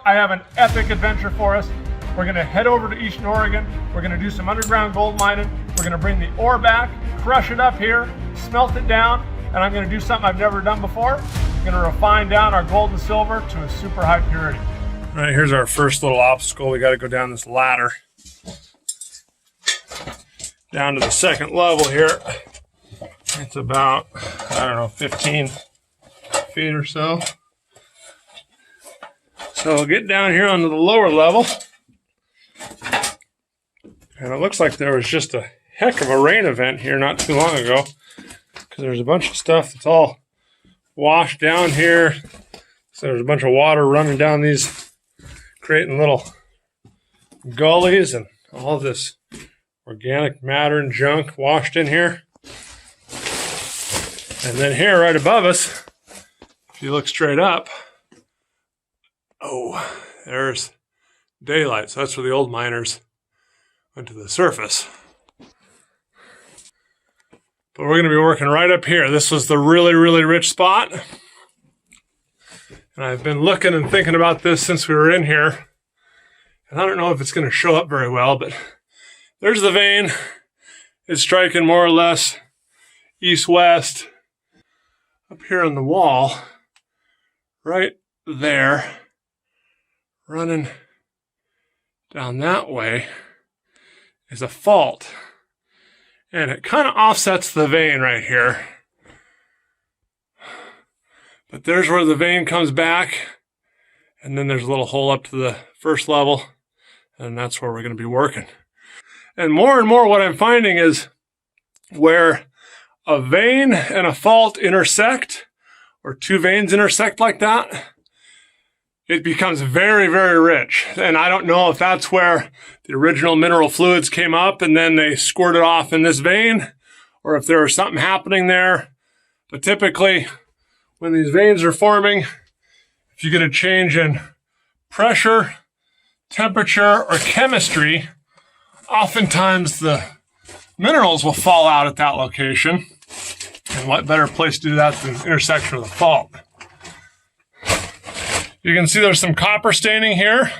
I have an epic adventure for us. We're going to head over to Eastern Oregon. We're going to do some underground gold mining. We're going to bring the ore back, crush it up here, smelt it down, and I'm going to do something I've never done before. I'm going to refine down our gold and silver to a super high purity. All right, here's our first little obstacle. We got to go down this ladder down to the second level here. It's about, I don't know, 15 feet or so. So we'll get down here onto the lower level. And it looks like there was just a heck of a rain event here not too long ago, because there's a bunch of stuff that's all washed down here. So there's a bunch of water running down these, creating little gullies, and all this organic matter and junk washed in here. And then here right above us, if you look straight up, oh, there's daylight. So that's where the old miners went to the surface. But we're going to be working right up here. This was the really, really rich spot. And I've been looking and thinking about this since we were in here. And I don't know if it's going to show up very well, but there's the vein. It's striking more or less east-west up here on the wall, right there, running down that way is a fault. And it kind of offsets the vein right here. But there's where the vein comes back. And then there's a little hole up to the first level. And that's where we're going to be working. And more what I'm finding is where a vein and a fault intersect, or two veins intersect like that, it becomes very, very rich. And I don't know if that's where the original mineral fluids came up and then they squirted off in this vein, or if there was something happening there. But typically, when these veins are forming, if you get a change in pressure, temperature, or chemistry, oftentimes the minerals will fall out at that location. And what better place to do that than intersection of the fault? You can see there's some copper staining here.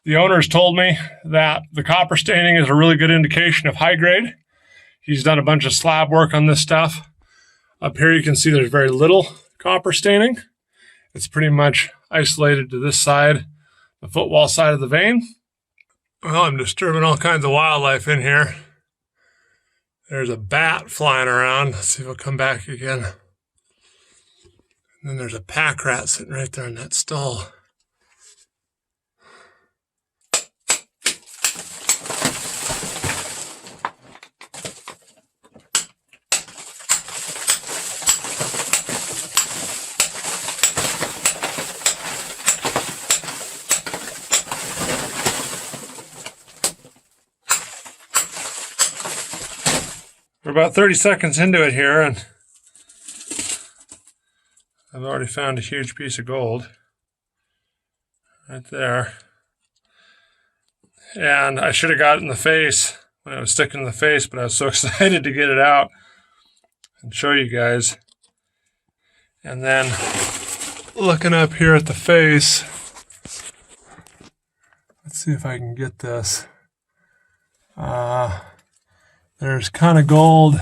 The owners told me that the copper staining is a really good indication of high grade. He's done a bunch of slab work on this stuff. Up here you can see there's very little copper staining. It's pretty much isolated to this side, the footwall side of the vein. Well, I'm disturbing all kinds of wildlife in here. There's a bat flying around. Let's see if it'll come back again. And then there's a pack rat sitting right there in that stall. We're about 30 seconds into it here, and I've already found a huge piece of gold right there. And I should have got it in the face when I was sticking in the face, but I was so excited to get it out and show you guys. And then looking up here at the face, let's see if I can get this. There's kind of gold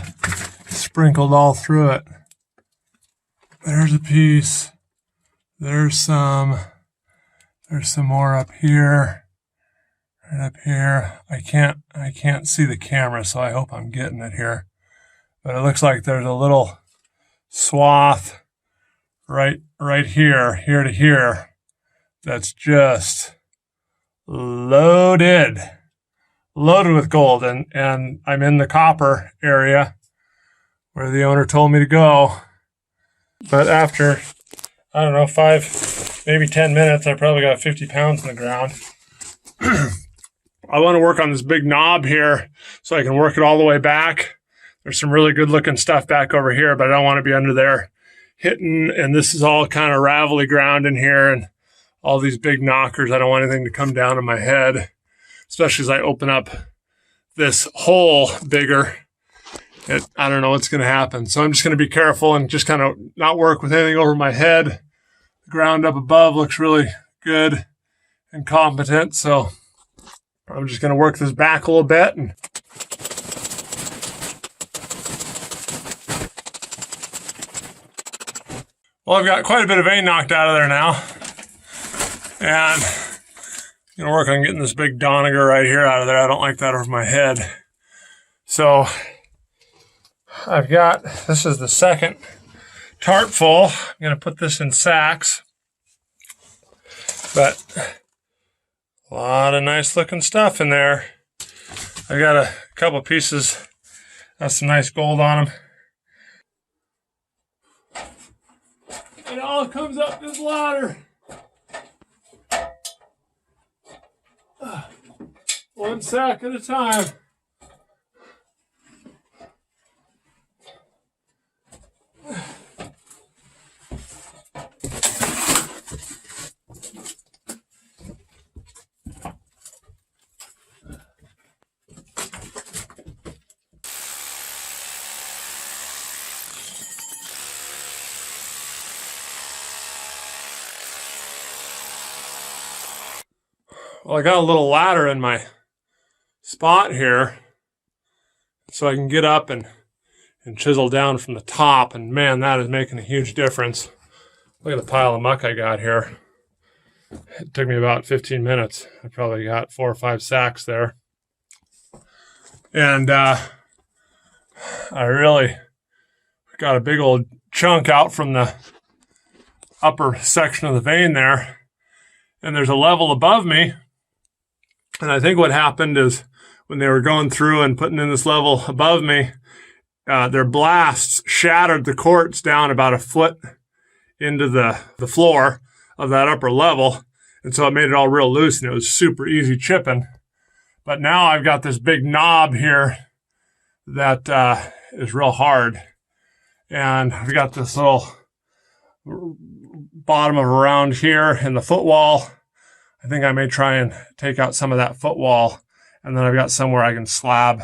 sprinkled all through it. There's a piece. There's some more up here. Right up here. I can't see the camera, so I hope I'm getting it here. But it looks like there's a little swath right here to here, that's just loaded with gold. And I'm in the copper area where the owner told me to go. But after, I don't know, 5, maybe 10 minutes, I probably got 50 pounds in the ground. I want to work on this big knob here so I can work it all the way back. There's some really good looking stuff back over here, but I don't want to be under there hitting. And this is all kind of ravelly ground in here and all these big knockers. I don't want anything to come down on my head, especially as I open up this hole bigger. I don't know what's going to happen. So I'm just going to be careful and just kind of not work with anything over my head. The ground up above looks really good. incompetent, so I'm just going to work this back a little bit. And well, I've got quite a bit of vein knocked out of there now. And I'm going to work on getting this big donager right here out of there. I don't like that over my head. So I've got, this is the second tarp full. I'm going to put this in sacks. But a lot of nice looking stuff in there. I got a couple pieces. That's some nice gold on them. It all comes up this ladder. One sack at a time. Well, I got a little ladder in my spot here so I can get up and chisel down from the top, and man, that is making a huge difference. Look at the pile of muck I got here. It took me about 15 minutes. I probably got 4 or 5 sacks there. And I really got a big old chunk out from the upper section of the vein there. And there's a level above me. And I think what happened is when they were going through and putting in this level above me, their blasts shattered the quartz down about a foot into the floor of that upper level. And so it made it all real loose, and it was super easy chipping. But now I've got this big knob here that is real hard. And I've got this little bottom of around here in the footwall. I think I may try and take out some of that footwall, and then I've got somewhere I can slab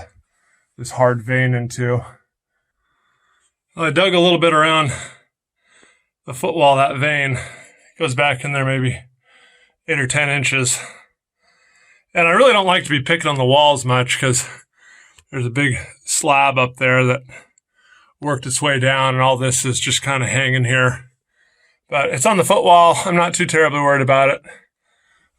this hard vein into. Well, I dug a little bit around the footwall, that vein. It goes back in there maybe 8 or 10 inches. And I really don't like to be picking on the walls much because there's a big slab up there that worked its way down, and all this is just kind of hanging here. But it's on the footwall. I'm not too terribly worried about it.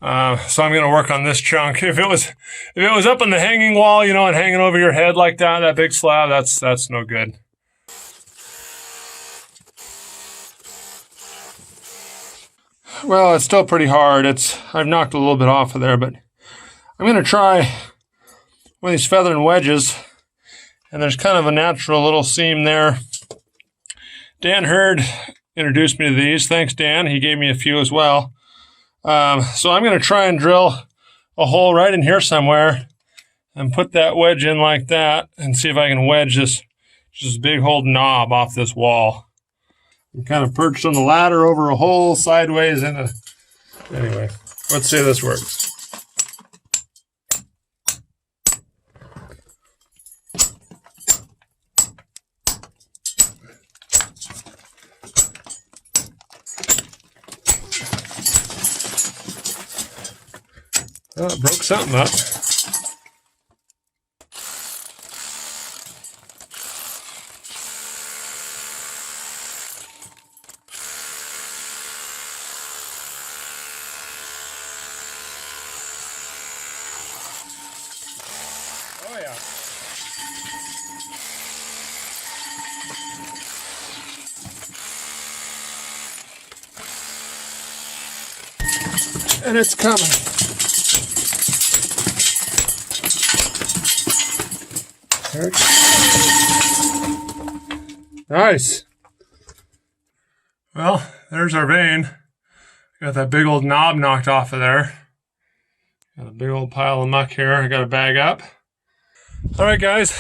So I'm going to work on this chunk. If it was up on the hanging wall, you know, and hanging over your head like that big slab, that's no good. Well, it's still pretty hard. I've knocked a little bit off of there, but I'm going to try one of these feathering wedges, and there's kind of a natural little seam there. Dan Hurd introduced me to these. Thanks, Dan. He gave me a few as well. So I'm going to try and drill a hole right in here somewhere and put that wedge in like that and see if I can wedge this big old knob off this wall. I'm kind of perched on the ladder over a hole sideways into... Anyway, let's see if this works. Oh, it broke something up. Oh, yeah. And it's coming. Nice. Well, there's our vein. Got that big old knob knocked off of there. Got a big old pile of muck here I got to bag up. All right, guys.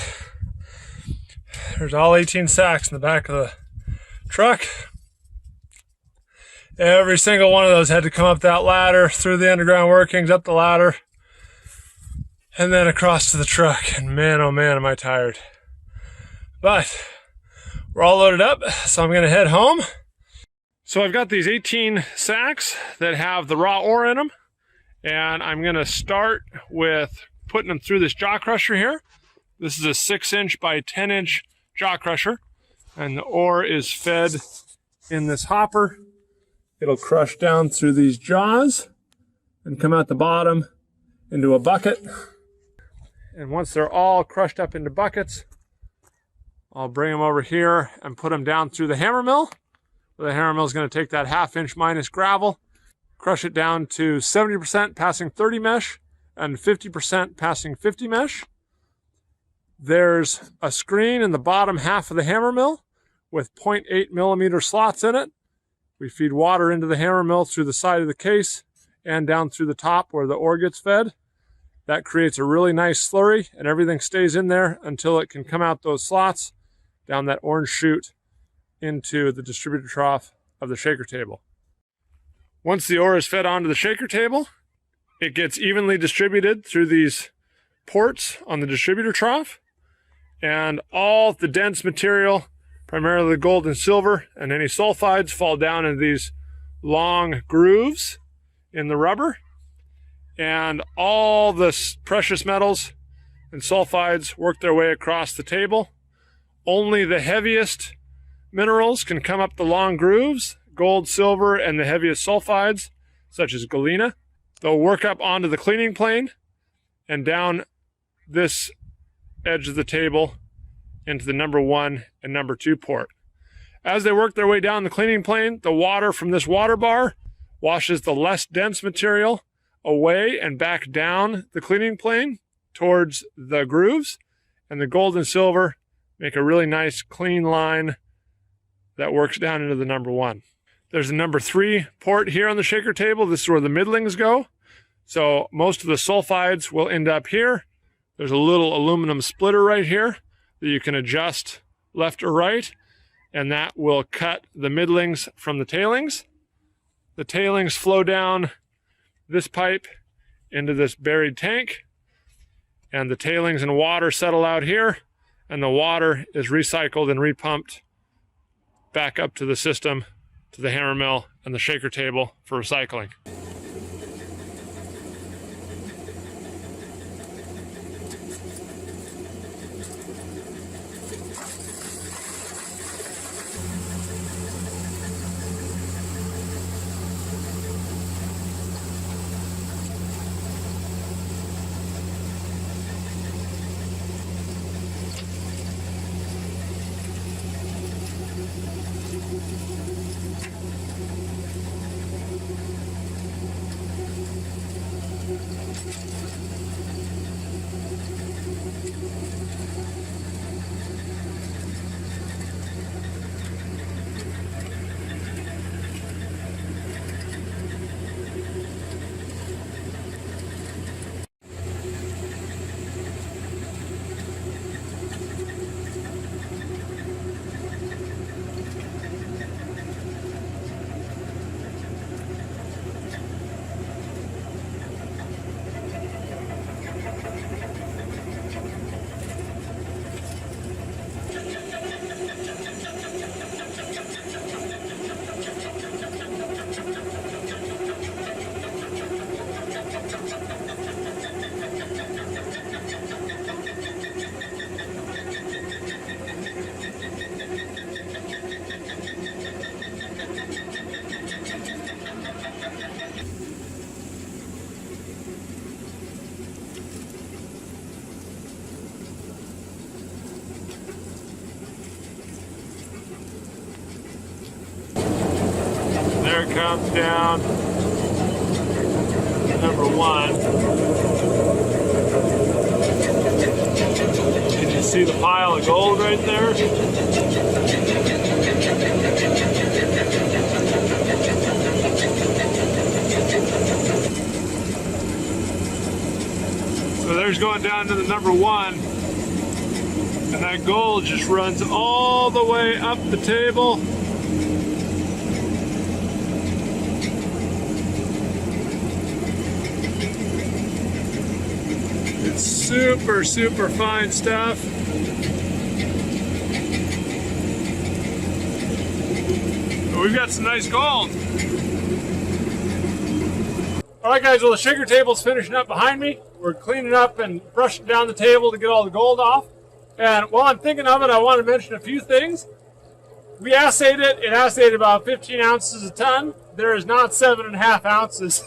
There's all 18 sacks in the back of the truck. Every single one of those had to come up that ladder, through the underground workings, up the ladder, and then across to the truck. And man, oh man, am I tired. But we're all loaded up, so I'm going to head home. So I've got these 18 sacks that have the raw ore in them, And I'm going to start with putting them through this jaw crusher here. This is a 6-inch by 10-inch jaw crusher, and the ore is fed in this hopper. It'll crush down through these jaws and come out the bottom into a bucket. And once they're all crushed up into buckets, I'll bring them over here and put them down through the hammermill. The hammermill is going to take that 1/2 inch minus gravel, crush it down to 70% passing 30 mesh and 50% passing 50 mesh. There's a screen in the bottom half of the hammermill with 0.8 millimeter slots in it. We feed water into the hammermill through the side of the case and down through the top where the ore gets fed. That creates a really nice slurry, and everything stays in there until it can come out those slots down that orange chute into the distributor trough of the shaker table. Once the ore is fed onto the shaker table, it gets evenly distributed through these ports on the distributor trough, and all the dense material, primarily the gold and silver and any sulfides, fall down into these long grooves in the rubber, and all the precious metals and sulfides work their way across the table. Only the heaviest minerals can come up the long grooves, gold, silver, and the heaviest sulfides, such as galena. They'll work up onto the cleaning plane and down this edge of the table into the number 1 and number 2 port. As they work their way down the cleaning plane, the water from this water bar washes the less dense material away and back down the cleaning plane towards the grooves, and the gold and silver make a really nice clean line that works down into the number 1. There's a number 3 port here on the shaker table. This is where the middlings go. So most of the sulfides will end up here. There's a little aluminum splitter right here that you can adjust left or right, and that will cut the middlings from the tailings. The tailings flow down this pipe into this buried tank, and the tailings and water settle out here, and the water is recycled and repumped back up to the system, to the hammermill and the shaker table for recycling. There it comes down, number 1. Can you see the pile of gold right there? So there's going down to the number 1, and that gold just runs all the way up the table. It's super, super fine stuff. But we've got some nice gold. All right, guys, well, the shaker table's finishing up behind me. We're cleaning up and brushing down the table to get all the gold off. And while I'm thinking of it, I want to mention a few things. We assayed it. It assayed about 15 ounces a ton. There is not 7.5 ounces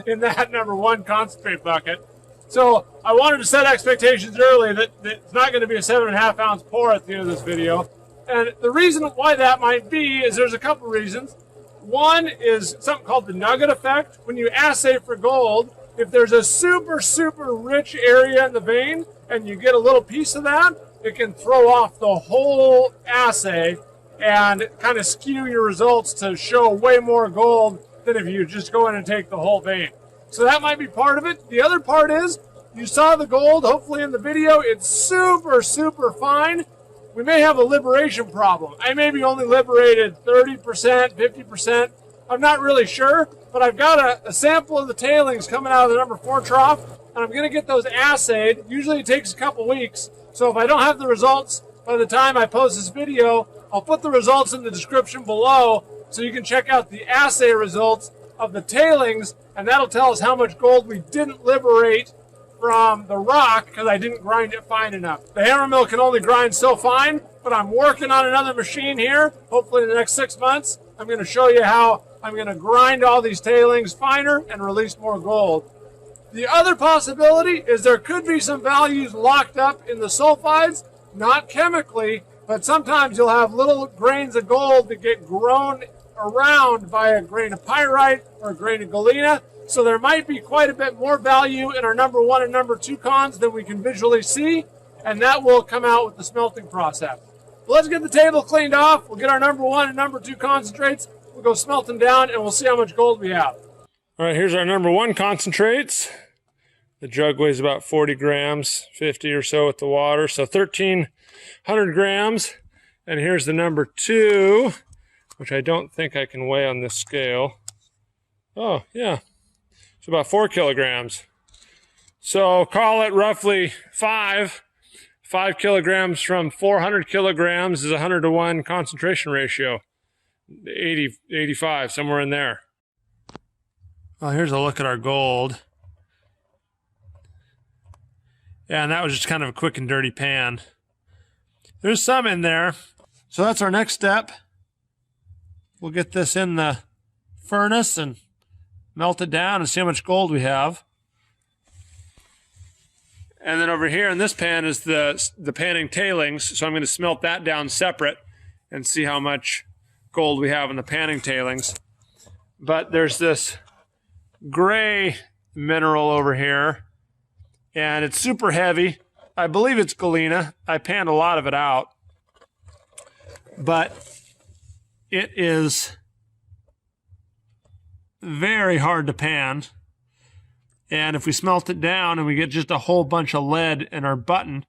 in that number one concentrate bucket. So I wanted to set expectations early that it's not going to be a 7.5 ounce pour at the end of this video. And the reason why that might be is there's a couple reasons. One is something called the nugget effect. When you assay for gold, if there's a super, super rich area in the vein and you get a little piece of that, it can throw off the whole assay and kind of skew your results to show way more gold than if you just go in and take the whole vein. So that might be part of it. The other part is, you saw the gold, hopefully in the video, it's super, super fine. We may have a liberation problem. I maybe only liberated 30%, 50%. I'm not really sure, but I've got a sample of the tailings coming out of the number 4 trough, and I'm going to get those assayed. Usually it takes a couple weeks, so if I don't have the results by the time I post this video, I'll put the results in the description below so you can check out the assay results of the tailings, and that'll tell us how much gold we didn't liberate from the rock because I didn't grind it fine enough. The hammer mill can only grind so fine, but I'm working on another machine here. Hopefully in the next 6 months, I'm going to show you how I'm going to grind all these tailings finer and release more gold. The other possibility is there could be some values locked up in the sulfides, not chemically, but sometimes you'll have little grains of gold that get grown around by a grain of pyrite or a grain of galena. So there might be quite a bit more value in our number 1 and number 2 cons than we can visually see, and that will come out with the smelting process. Well, let's get the table cleaned off. We'll get our number 1 and number 2 concentrates. We'll go smelt them down, and we'll see how much gold we have. All right, here's our number 1 concentrates. The jug weighs about 40 grams, 50 or so with the water, so 1,300 grams. And here's the number 2, which I don't think I can weigh on this scale. Oh, yeah. It's about 4 kilograms. So call it roughly 5 kilograms from 400 kilograms is 100 to 1 concentration ratio. 80, 85, somewhere in there. Well, here's a look at our gold. Yeah, and that was just kind of a quick and dirty pan. There's some in there. So that's our next step. We'll get this in the furnace and melt it down and see how much gold we have. And then over here in this pan is the panning tailings. So I'm going to smelt that down separate and see how much gold we have in the panning tailings. But there's this gray mineral over here, and it's super heavy. I believe it's galena. I panned a lot of it out, but it is very hard to pan. And if we smelt it down and we get just a whole bunch of lead in our button,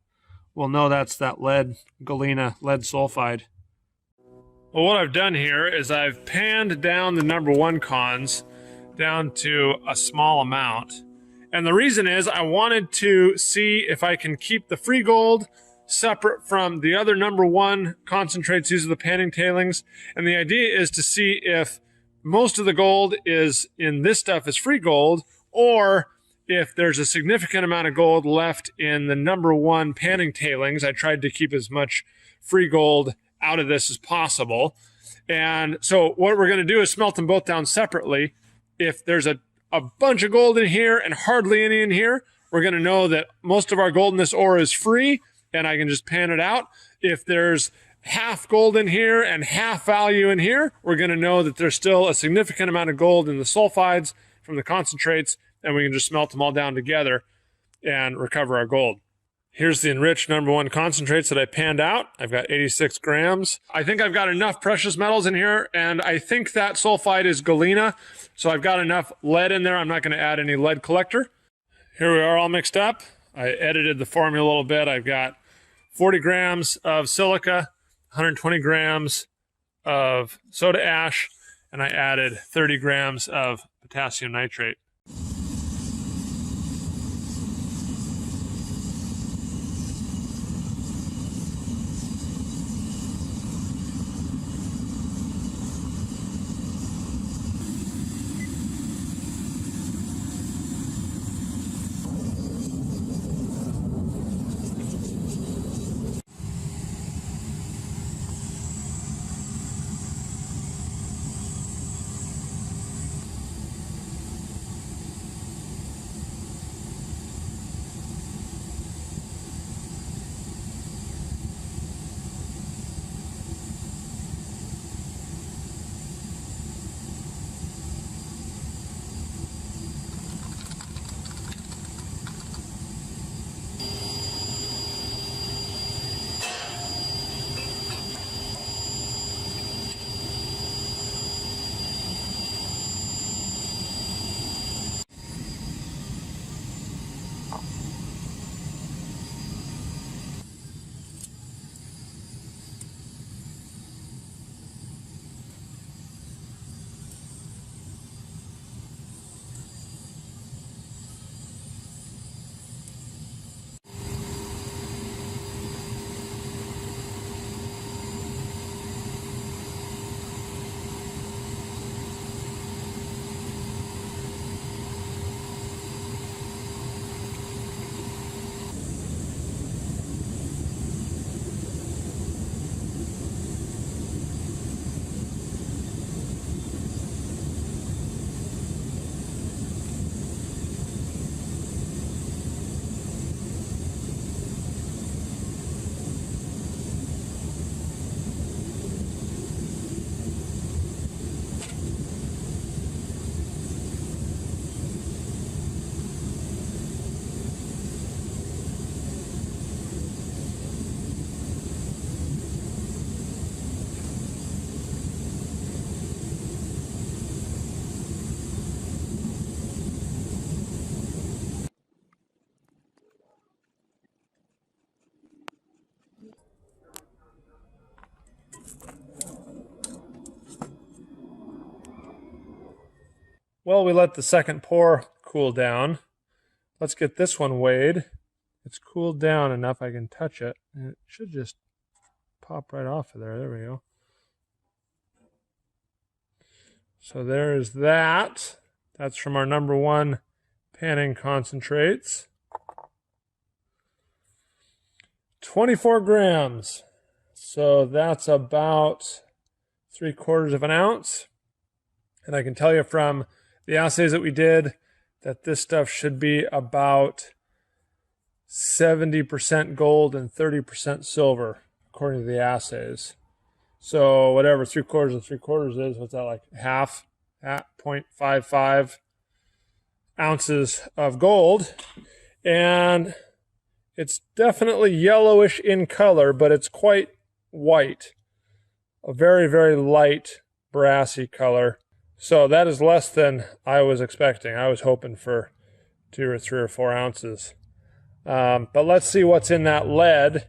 we'll know that's that lead, galena, lead sulfide. Well, what I've done here is I've panned down the number 1 cons down to a small amount. And the reason is I wanted to see if I can keep the free gold separate from the other number 1 concentrates. These are the panning tailings. And the idea is to see if most of the gold is in this stuff is free gold, or if there's a significant amount of gold left in the number 1 panning tailings. I tried to keep as much free gold out of this as possible. And so what we're going to do is smelt them both down separately. If there's a bunch of gold in here and hardly any in here, we're going to know that most of our gold in this ore is free, and I can just pan it out. If there's half gold in here and half value in here, we're going to know that there's still a significant amount of gold in the sulfides from the concentrates, and we can just smelt them all down together and recover our gold. Here's the enriched number 1 concentrates that I panned out. I've got 86 grams. I think I've got enough precious metals in here, and I think that sulfide is galena, so I've got enough lead in there. I'm not going to add any lead collector. Here we are all mixed up. I edited the formula a little bit. I've got 40 grams of silica, 120 grams of soda ash, and I added 30 grams of potassium nitrate. Well, we let the second pour cool down. Let's get this one weighed. It's cooled down enough I can touch it, and it should just pop right off of there. There we go. So there's that. That's from our number 1 panning concentrates. 24 grams. So that's about 3/4 of an ounce. And I can tell you from the assays that we did that this stuff should be about 70% gold and 30% silver, according to the assays. So whatever 3/4 of 3/4 is, what's that, like half at 0.55 ounces of gold. And it's definitely yellowish in color, but it's quite white. A very, very light brassy color. So that is less than I was expecting. I was hoping for 2 or 3 or 4 ounces. But let's see what's in that lead.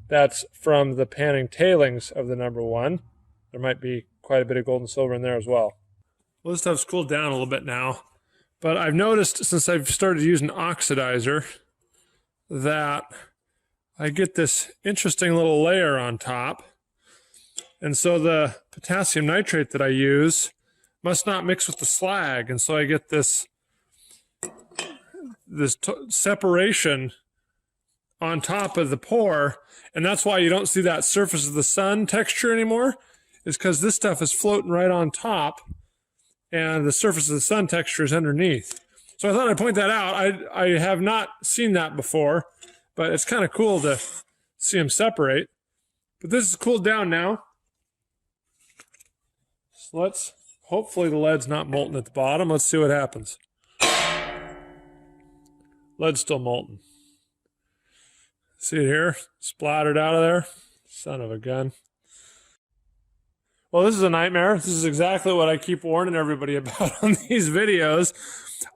That's from the panning tailings of the number 1. There might be quite a bit of gold and silver in there as well. Well, this stuff's cooled down a little bit now. But I've noticed since I've started using oxidizer that I get this interesting little layer on top. And so the potassium nitrate that I use must not mix with the slag. And so I get this separation on top of the pour. And that's why you don't see that surface of the sun texture anymore, is because this stuff is floating right on top and the surface of the sun texture is underneath. So I thought I'd point that out. I have not seen that before, but it's kind of cool to see them separate. But this is cooled down now. So let's, hopefully the lead's not molten at the bottom. Let's see what happens. Lead's still molten. See it here? Splattered out of there. Son of a gun. Well, this is a nightmare. This is exactly what I keep warning everybody about on these videos.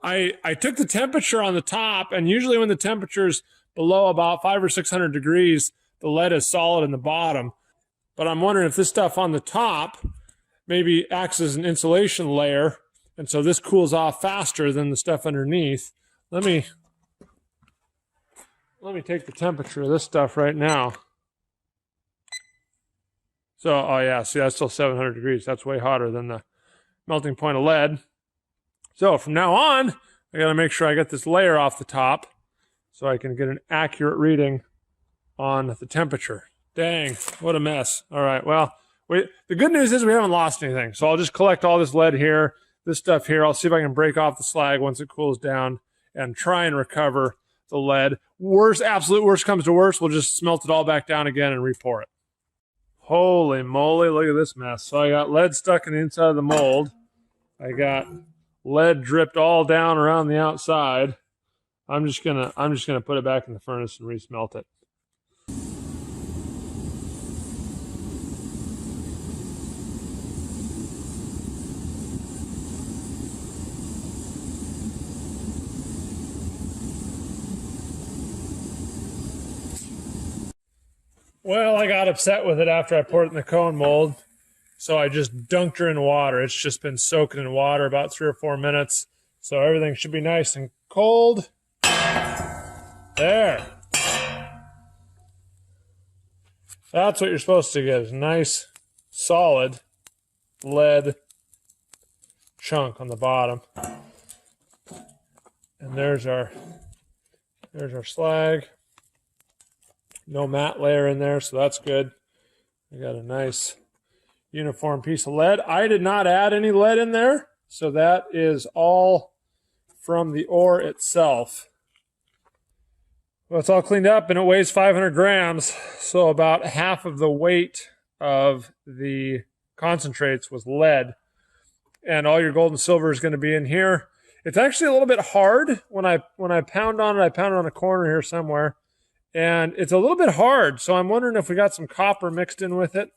I took the temperature on the top, and usually when the temperature's below about 500 or 600 degrees, the lead is solid in the bottom. But I'm wondering if this stuff on the top maybe acts as an insulation layer, and so this cools off faster than the stuff underneath. Let me take the temperature of this stuff right now. So, oh yeah, see, that's still 700 degrees. That's way hotter than the melting point of lead. So from now on, I gotta make sure I get this layer off the top so I can get an accurate reading on the temperature. Dang, what a mess. All right, well, the good news is we haven't lost anything. So I'll just collect all this lead here, this stuff here. I'll see if I can break off the slag once it cools down and try and recover the lead. Absolute worst comes to worst, we'll just smelt it all back down again and re-pour it. Holy moly, look at this mess. So I got lead stuck in the inside of the mold. I got lead dripped all down around the outside. I'm just gonna put it back in the furnace and re-smelt it. Well, I got upset with it after I poured it in the cone mold, so I just dunked her in water. It's just been soaking in water about 3 or 4 minutes, so everything should be nice and cold. There. That's what you're supposed to get, is a nice, solid lead chunk on the bottom. And there's our slag. No matte layer in there, so that's good. We got a nice uniform piece of lead. I did not add any lead in there, so that is all from the ore itself. Well, it's all cleaned up and it weighs 500 grams, so about half of the weight of the concentrates was lead. And all your gold and silver is going to be in here. It's actually a little bit hard when I pound on it. I pound it on a corner here somewhere. And it's a little bit hard, so I'm wondering if we got some copper mixed in with it.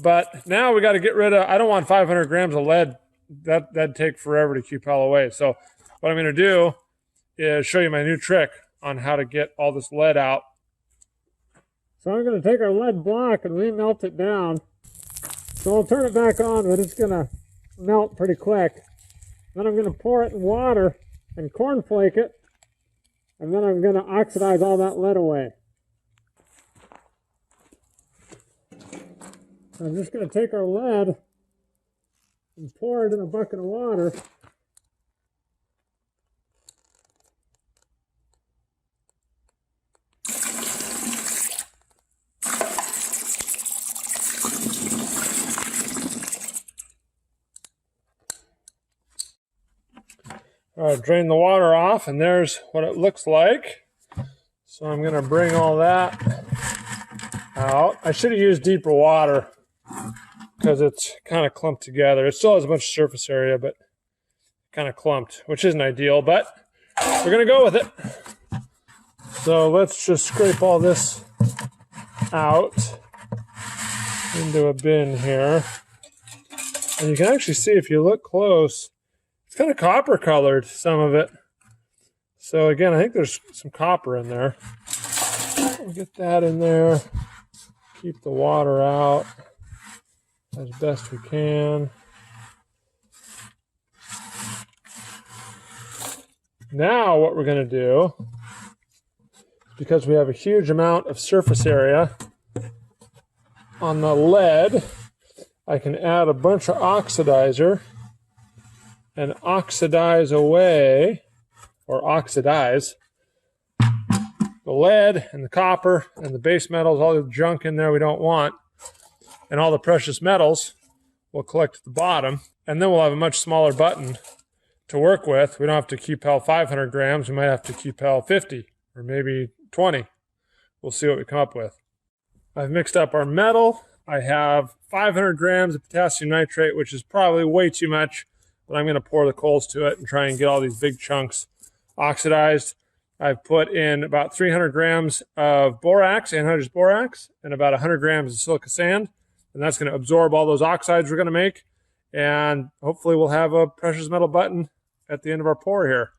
But now we got to get rid of, I don't want 500 grams of lead. That'd take forever to cupel away. So what I'm going to do is show you my new trick on how to get all this lead out. So I'm going to take our lead block and remelt it down. So I'll turn it back on, but it's going to melt pretty quick. Then I'm going to pour it in water and cornflake it, and then I'm going to oxidize all that lead away. I'm just going to take our lead and pour it in a bucket of water. Drain the water off, and there's what it looks like. So I'm going to bring all that out. I should have used deeper water because it's kind of clumped together. It still has a bunch of surface area, but kind of clumped, which isn't ideal, but we're going to go with it. So let's just scrape all this out into a bin here. And you can actually see, if you look close, it's kind of copper colored, some of it. So again, I think there's some copper in there. We'll get that in there. Keep the water out as best we can. Now what we're going to do, because we have a huge amount of surface area on the lead, I can add a bunch of oxidizer and oxidize away, or oxidize, the lead and the copper and the base metals, all the junk in there we don't want, and all the precious metals will collect at the bottom, and then we'll have a much smaller button to work with. We don't have to keep held 500 grams, we might have to keep held 50 or maybe 20. We'll see what we come up with. I've mixed up our metal. I have 500 grams of potassium nitrate, which is probably way too much, but I'm going to pour the coals to it and try and get all these big chunks oxidized. I've put in about 300 grams of borax, anhydrous borax, and about 100 grams of silica sand, and that's going to absorb all those oxides we're going to make, and hopefully we'll have a precious metal button at the end of our pour here.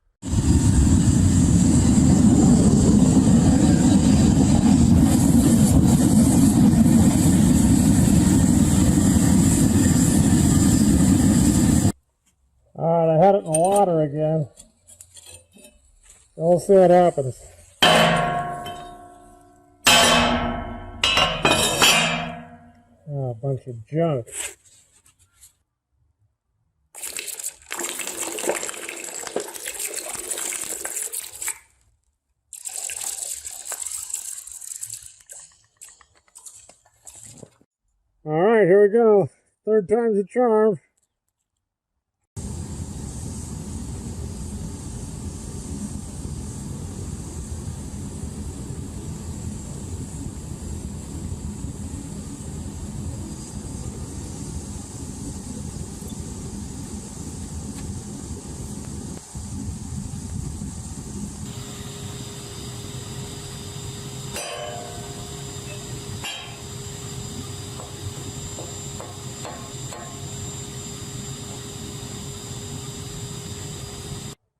All right, I had it in the water again. We'll see what happens. Oh, a bunch of junk. All right, here we go. Third time's a charm.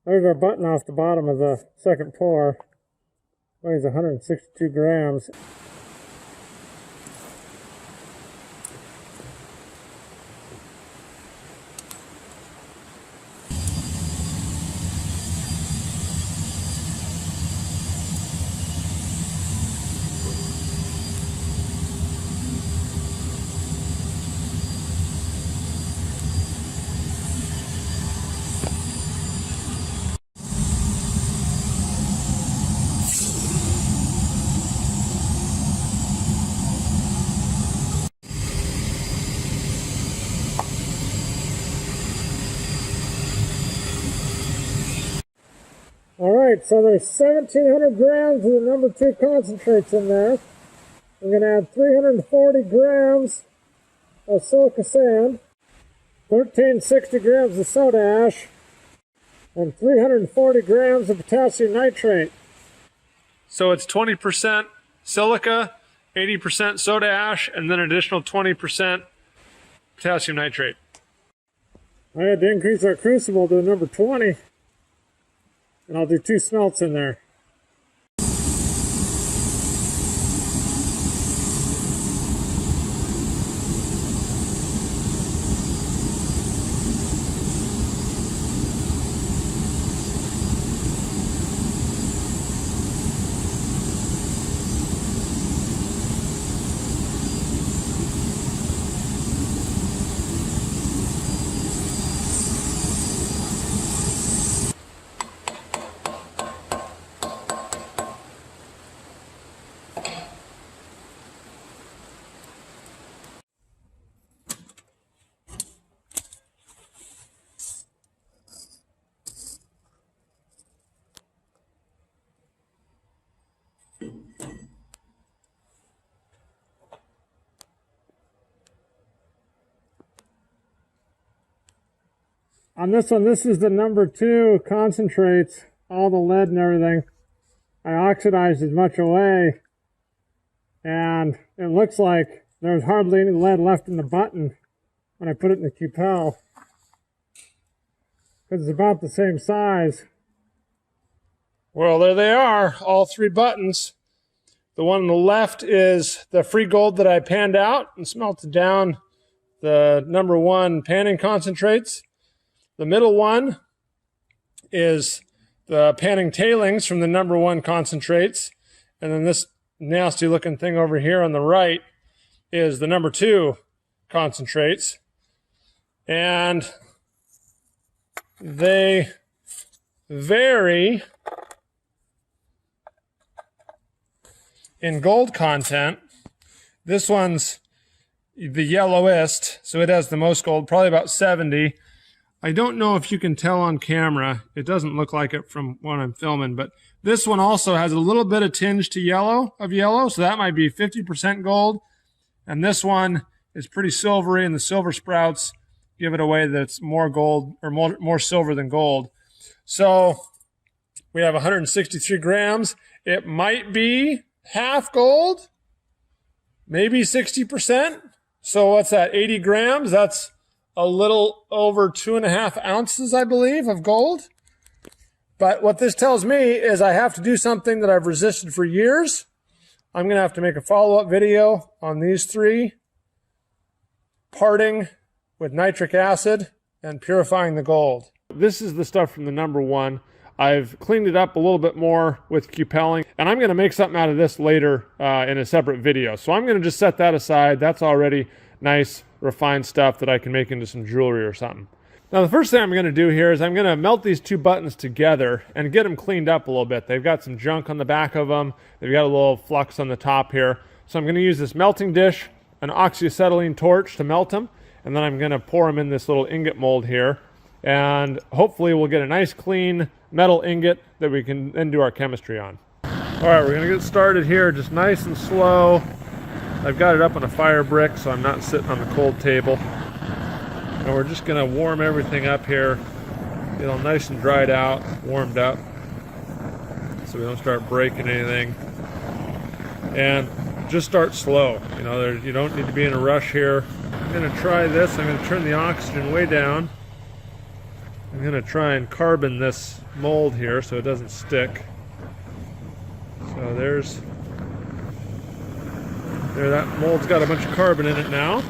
There's our button off the bottom of the second pour. Weighs 162 grams. Alright, so there's 1,700 grams of the number 2 concentrates in there. I'm going to add 340 grams of silica sand, 1,360 grams of soda ash, and 340 grams of potassium nitrate. So it's 20% silica, 80% soda ash, and then an additional 20% potassium nitrate. I had to increase our crucible to number 20. And I'll do 2 smelts in there. On this one, this is the number 2 concentrates, all the lead and everything. I oxidized as much away, and it looks like there's hardly any lead left in the button when I put it in the cupel, because it's about the same size. Well, there they are, all 3 buttons. The one on the left is the free gold that I panned out and smelted down the number 1 panning concentrates. The middle one is the panning tailings from the number 1 concentrates. And then this nasty looking thing over here on the right is the number 2 concentrates. And they vary in gold content. This one's the yellowest, so it has the most gold, probably about 70. I don't know if you can tell on camera. It doesn't look like it from when I'm filming, but this one also has a little bit of tinge to yellow, so that might be 50% gold. And this one is pretty silvery, and the silver sprouts give it away that it's more gold, or more silver than gold. So we have 163 grams. It might be half gold, maybe 60%. So what's that, 80 grams? That's a little over 2.5 ounces, I believe, of gold. But what this tells me is I have to do something that I've resisted for years. I'm going to have to make a follow-up video on these 3, parting with nitric acid and purifying the gold. This is the stuff from the number 1. I've cleaned it up a little bit more with cupelling, and I'm going to make something out of this later in a separate video. So I'm going to just set that aside. That's already nice, refined stuff that I can make into some jewelry or something. Now, the first thing I'm going to do here is I'm going to melt these 2 buttons together and get them cleaned up a little bit. They've got some junk on the back of them. They've got a little flux on the top here. So I'm going to use this melting dish, an oxyacetylene torch to melt them, and then I'm going to pour them in this little ingot mold here. And hopefully we'll get a nice clean metal ingot that we can then do our chemistry on. All right, we're gonna get started here, just nice and slow. I've got it up on a fire brick, so I'm not sitting on the cold table. And we're just gonna warm everything up here, get it all nice and dried out, warmed up, so we don't start breaking anything. And just start slow. You know, you don't need to be in a rush here. I'm gonna try this. I'm gonna turn the oxygen way down. I'm going to try and carbon this mold here so it doesn't stick. So there, that mold's got a bunch of carbon in it now.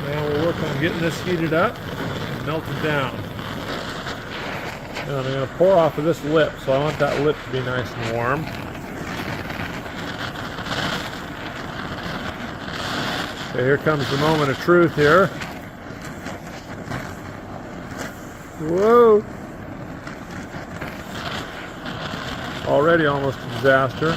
Now we'll work on getting this heated up and melted down. And I'm going to pour off of this lip, so I want that lip to be nice and warm. Okay, here comes the moment of truth here. Whoa! Already almost a disaster.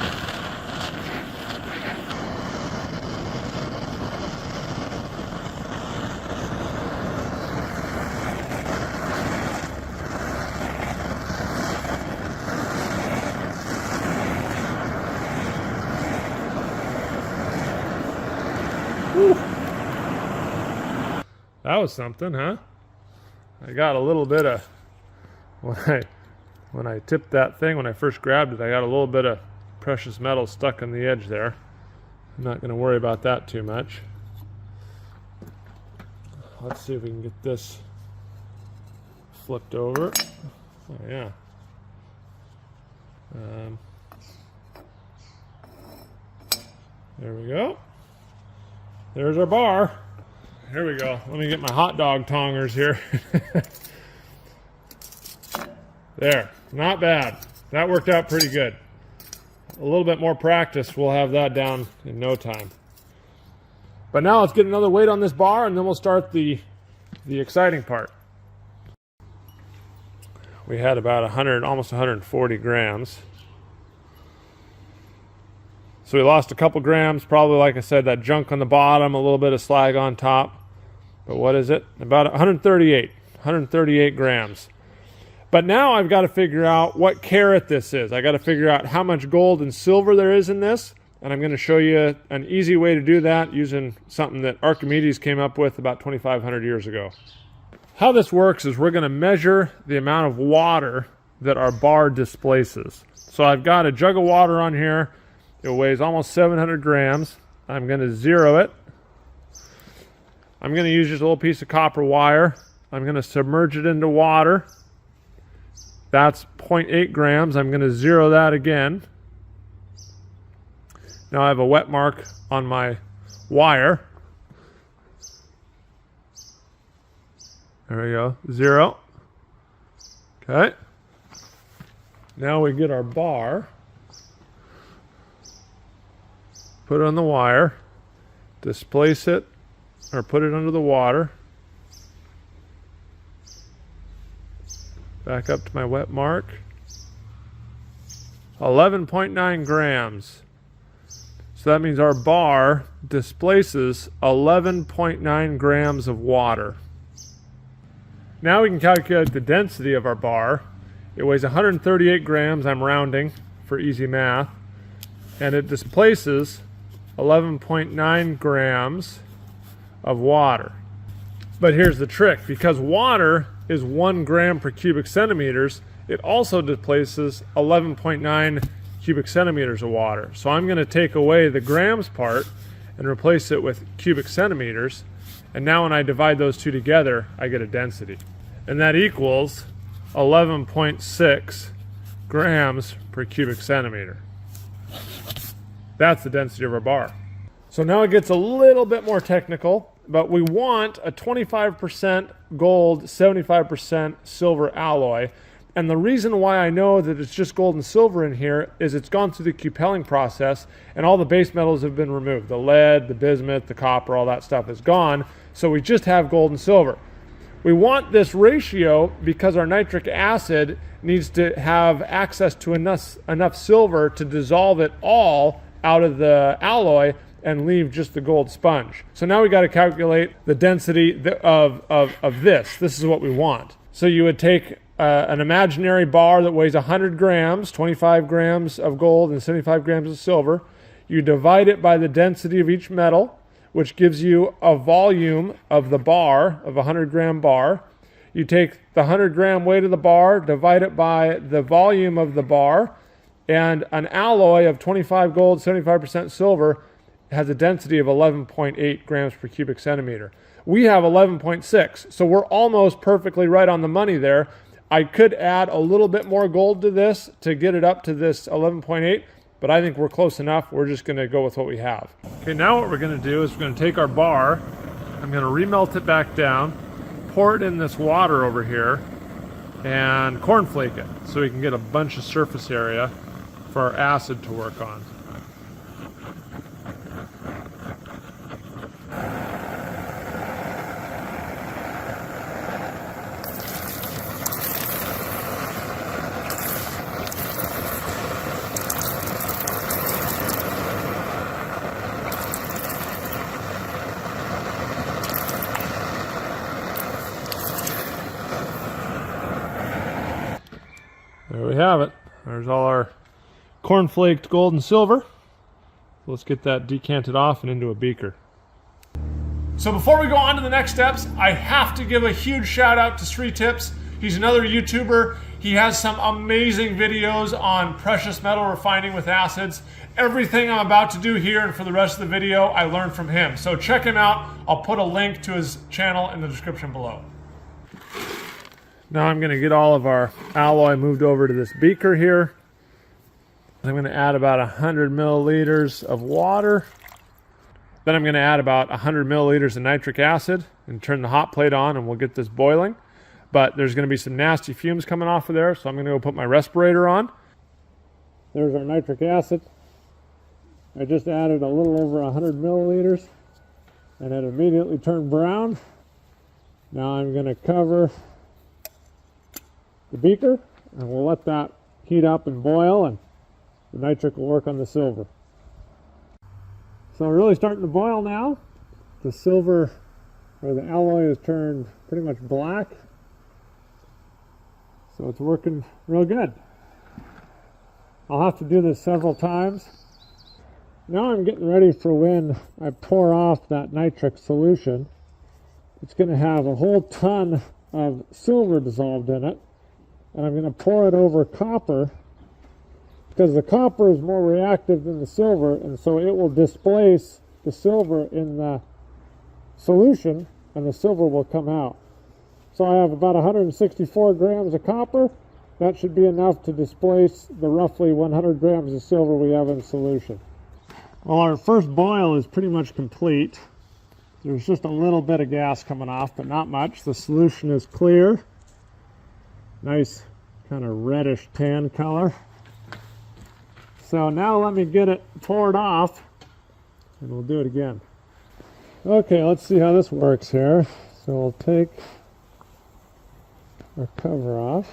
Whew. That was something, huh? I got a little bit of, when I tipped that thing, when I first grabbed it, I got a little bit of precious metal stuck on the edge there. I'm not going to worry about that too much. Let's see if we can get this flipped over. Oh yeah. There we go. There's our bar. Here we go. Let me get my hot dog tongers here. There. Not bad. That worked out pretty good. A little bit more practice, we'll have that down in no time. But now let's get another weight on this bar, and then we'll start the exciting part. We had about 100, almost 140 grams. So we lost a couple grams, probably, like I said, that junk on the bottom, a little bit of slag on top. But what is it? About 138 grams. But now I've got to figure out what carat this is. I got to figure out how much gold and silver there is in this. And I'm going to show you an easy way to do that using something that Archimedes came up with about 2,500 years ago. How this works is we're going to measure the amount of water that our bar displaces. So I've got a jug of water on here. It weighs almost 700 grams. I'm going to zero it. I'm going to use just a little piece of copper wire. I'm going to submerge it into water. That's 0.8 grams. I'm going to zero that again. Now I have a wet mark on my wire. There we go, 0. Okay. Now we get our bar, put it on the wire, displace it, or put it under the water. Back up to my wet mark. 11.9 grams. So that means our bar displaces 11.9 grams of water. Now we can calculate the density of our bar. It weighs 138 grams, I'm rounding for easy math, and it displaces 11.9 grams of water. But here's the trick, because water is 1 gram per cubic centimeters, it also displaces 11.9 cubic centimeters of water. So I'm going to take away the grams part and replace it with cubic centimeters. And now when I divide those two together, I get a density. And that equals 11.6 grams per cubic centimeter. That's the density of our bar. So now it gets a little bit more technical, but we want a 25% gold, 75% silver alloy. And the reason why I know that it's just gold and silver in here is it's gone through the cupelling process and all the base metals have been removed. The lead, the bismuth, the copper, all that stuff is gone. So we just have gold and silver. We want this ratio because our nitric acid needs to have access to enough silver to dissolve it all out of the alloy and leave just the gold sponge. So now we got to calculate the density of this. This is what we want. So you would take an imaginary bar that weighs 100 grams, 25 grams of gold and 75 grams of silver. You divide it by the density of each metal, which gives you a volume of the bar, of a 100 gram bar. You take the 100 gram weight of the bar, divide it by the volume of the bar, and an alloy of 25 gold, 75% silver has a density of 11.8 grams per cubic centimeter. We have 11.6, so we're almost perfectly right on the money there. I could add a little bit more gold to this to get it up to this 11.8, but I think we're close enough. We're just going to go with what we have. Okay, now what we're going to do is we're going to take our bar, I'm going to remelt it back down, pour it in this water over here, and cornflake it so we can get a bunch of surface area for our acid to work on. There we have it. There's all our corn-flaked gold and silver. Let's get that decanted off and into a beaker. So before we go on to the next steps, I have to give a huge shout out to Sri Tips. He's another YouTuber. He has some amazing videos on precious metal refining with acids. Everything I'm about to do here and for the rest of the video, I learned from him. So check him out. I'll put a link to his channel in the description below. Now I'm going to get all of our alloy moved over to this beaker here. I'm going to add about 100 milliliters of water. Then I'm going to add about 100 milliliters of nitric acid and turn the hot plate on and we'll get this boiling. But there's going to be some nasty fumes coming off of there, so I'm going to go put my respirator on. There's our nitric acid. I just added a little over 100 milliliters and it immediately turned brown. Now I'm going to cover the beaker and we'll let that heat up and boil and the nitric will work on the silver. So we're really starting to boil now. The silver, or the alloy, has turned pretty much black. So it's working real good. I'll have to do this several times. Now I'm getting ready for when I pour off that nitric solution. It's going to have a whole ton of silver dissolved in it, and I'm going to pour it over copper because the copper is more reactive than the silver, and so it will displace the silver in the solution and the silver will come out. So I have about 164 grams of copper. That should be enough to displace the roughly 100 grams of silver we have in solution. Well, our first boil is pretty much complete. There's just a little bit of gas coming off, but not much. The solution is clear. Nice kind of reddish tan color. So now let me get it poured off and we'll do it again. Okay, let's see how this works here. So we'll take our cover off.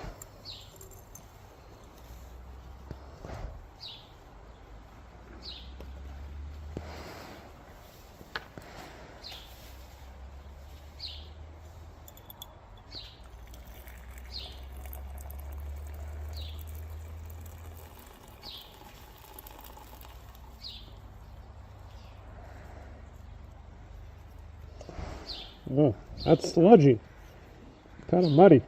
Oh, that's sludgy. Kind of muddy.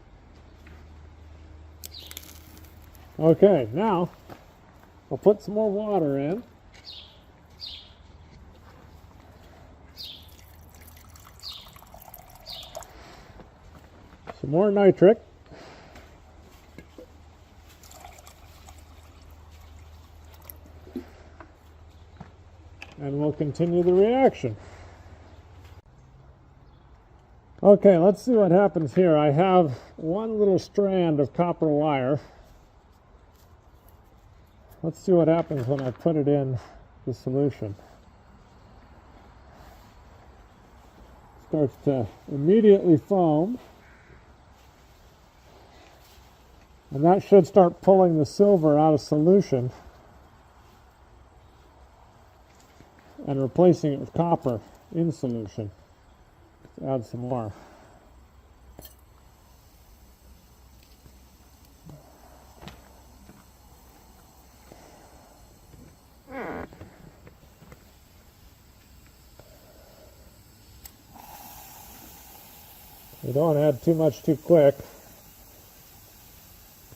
Okay, now I'll put some more water in. Some more nitric. And we'll continue the reaction. Okay, let's see what happens here. I have one little strand of copper wire. Let's see what happens when I put it in the solution. It starts to immediately foam. And that should start pulling the silver out of solution and replacing it with copper in solution. Add some more. You don't add too much too quick.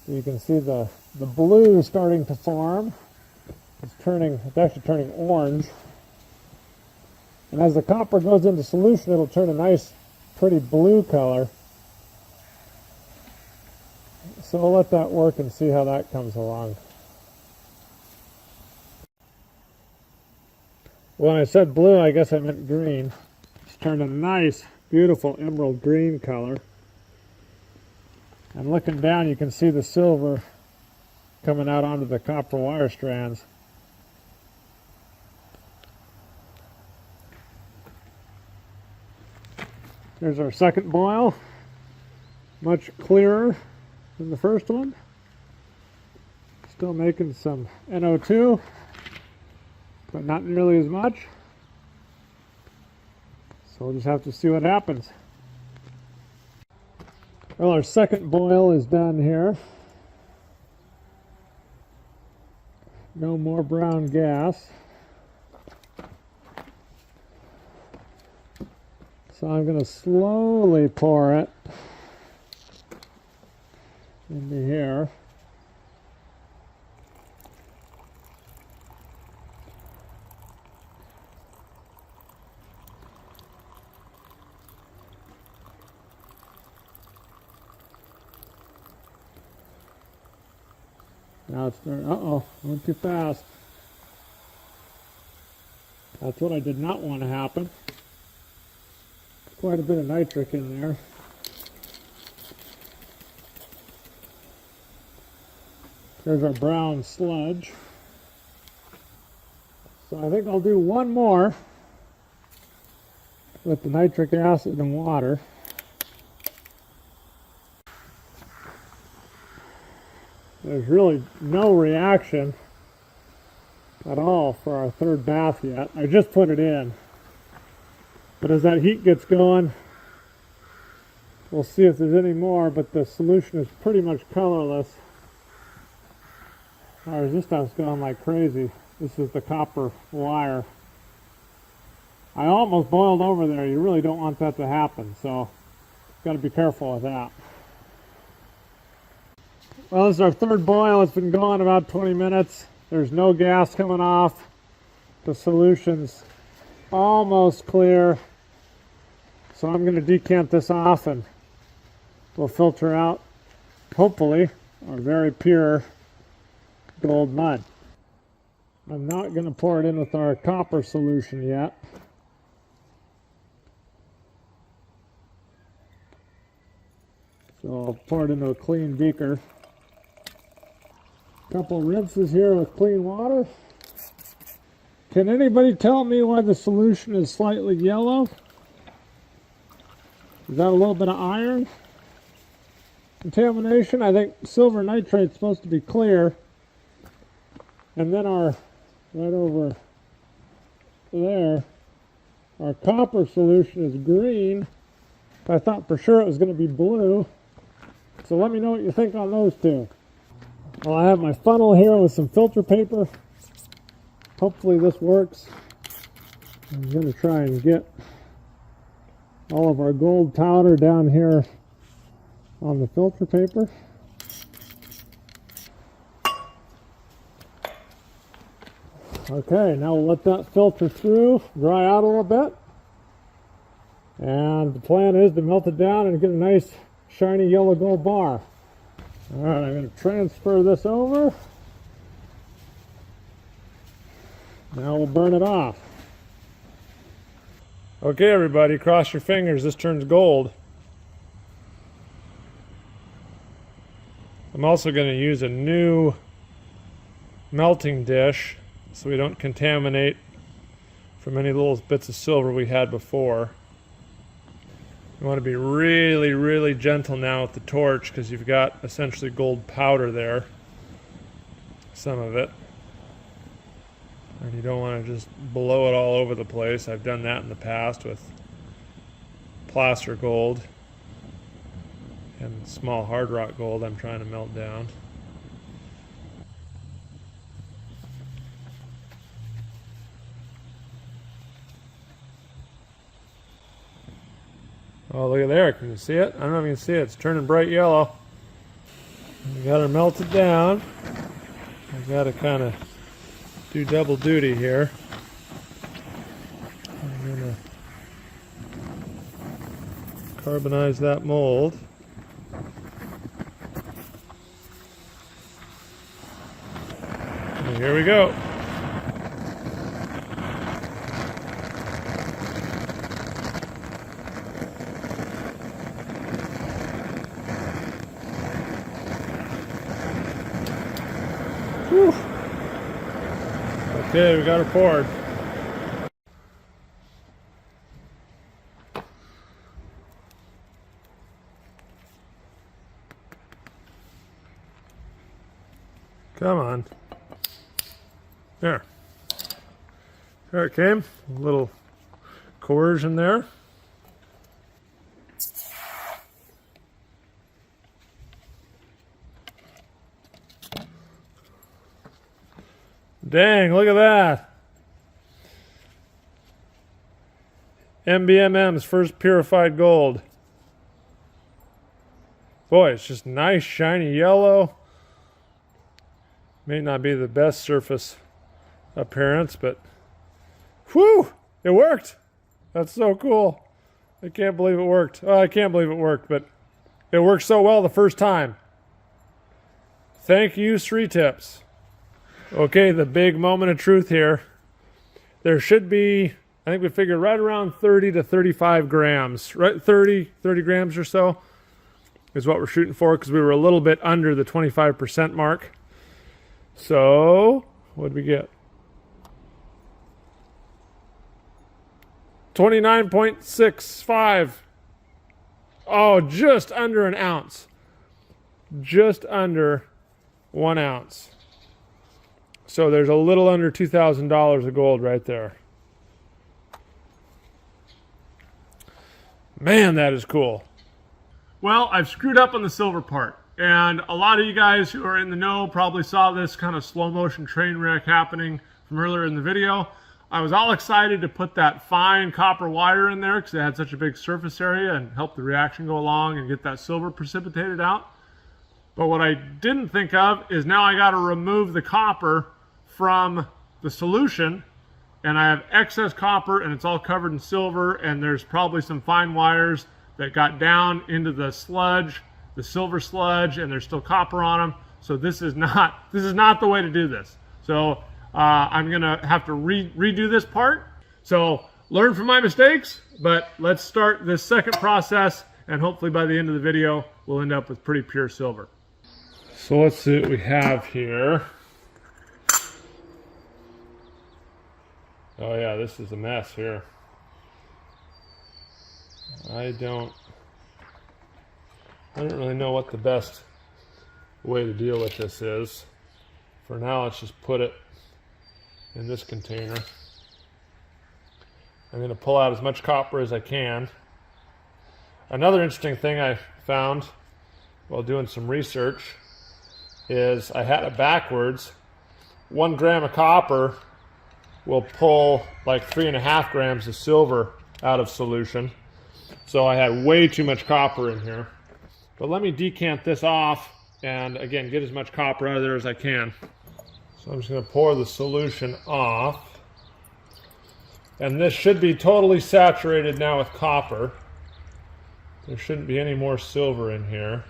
You can see the blue starting to form. It's actually turning orange. And as the copper goes into solution, it'll turn a nice, pretty blue color. So we'll let that work and see how that comes along. When I said blue, I guess I meant green. It's turned a nice, beautiful emerald green color. And looking down, you can see the silver coming out onto the copper wire strands. There's our second boil, much clearer than the first one. Still making some NO2, but not nearly as much. So we'll just have to see what happens. Well, our second boil is done here. No more brown gas. So I'm going to slowly pour it into here. Now it's starting, uh-oh, went too fast. That's what I did not want to happen. Quite a bit of nitric in there. There's our brown sludge. So I think I'll do one more with the nitric acid and water. There's really no reaction at all for our third bath yet. I just put it in. But as that heat gets going, we'll see if there's any more, but the solution is pretty much colorless. Our resistance is going like crazy. This is the copper wire. I almost boiled over there. You really don't want that to happen. So Got to be careful with that. Well, this is our third boil. It's been going about 20 minutes. There's no gas coming off. The solution's almost clear. So I'm going to decant this off and we'll filter out, hopefully, our very pure gold mud. I'm not going to pour it in with our copper solution yet. So I'll pour it into a clean beaker. Couple rinses here with clean water. Can anybody tell me why the solution is slightly yellow? Is that a little bit of iron contamination? I think silver nitrate's supposed to be clear. And then our, right over there, our copper solution is green. I thought for sure it was going to be blue. So let me know what you think on those two. Well, I have my funnel here with some filter paper. Hopefully this works. I'm going to try and get all of our gold powder down here on the filter paper. Okay, now we'll let that filter through, dry out a little bit. And the plan is to melt it down and get a nice shiny yellow gold bar. All right, I'm going to transfer this over. Now we'll burn it off. Okay, everybody, cross your fingers. This turns gold. I'm also going to use a new melting dish so we don't contaminate from any little bits of silver we had before. You want to be really, really gentle now with the torch because you've got essentially gold powder there, some of it. And you don't want to just blow it all over the place. I've done that in the past with placer gold and small hard rock gold I'm trying to melt down. Oh, look at there. Can you see it? I don't know if you can see it. It's turning bright yellow. We got to melt it down. I got to kind of do double duty here. I'm going to carbonize that mold. And here we go. Whew. Okay, we got her poured. Come on. There. There it came. A little coercion there. Dang, look at that. MBMM's first purified gold. Boy, it's just nice, shiny yellow. May not be the best surface appearance, but whew, it worked. That's so cool. I can't believe it worked. Oh, I can't believe it worked, but it worked so well the first time. Thank you, Sri Tips. Okay, the big moment of truth here. There should be, I think we figured right around 30 to 35 grams, right? 30 grams or so is what we're shooting for because we were a little bit under the 25% mark. So, what did we get? 29.65. Oh, just under an ounce. Just under 1 ounce. So there's a little under $2,000 of gold right there. Man, that is cool. Well, I've screwed up on the silver part. And a lot of you guys who are in the know probably saw this kind of slow motion train wreck happening from earlier in the video. I was all excited to put that fine copper wire in there because it had such a big surface area and help the reaction go along and get that silver precipitated out. But what I didn't think of is now I got to remove the copper from the solution, and I have excess copper and it's all covered in silver, and there's probably some fine wires that got down into the sludge, the silver sludge, and there's still copper on them. So this is not the way to do this. So I'm gonna have to redo this part. So learn from my mistakes, but let's start this second process, and hopefully by the end of the video we'll end up with pretty pure silver. So let's see what we have here. Oh yeah, this is a mess here. I don't really know what the best way to deal with this is. For now, let's just put it in this container. I'm going to pull out as much copper as I can. Another interesting thing I found while doing some research is I had it backwards. 1 gram of copper will pull like 3.5 grams of silver out of solution. So I had way too much copper in here. But let me decant this off and again get as much copper out of there as I can. So I'm just going to pour the solution off. And this should be totally saturated now with copper. There shouldn't be any more silver in here.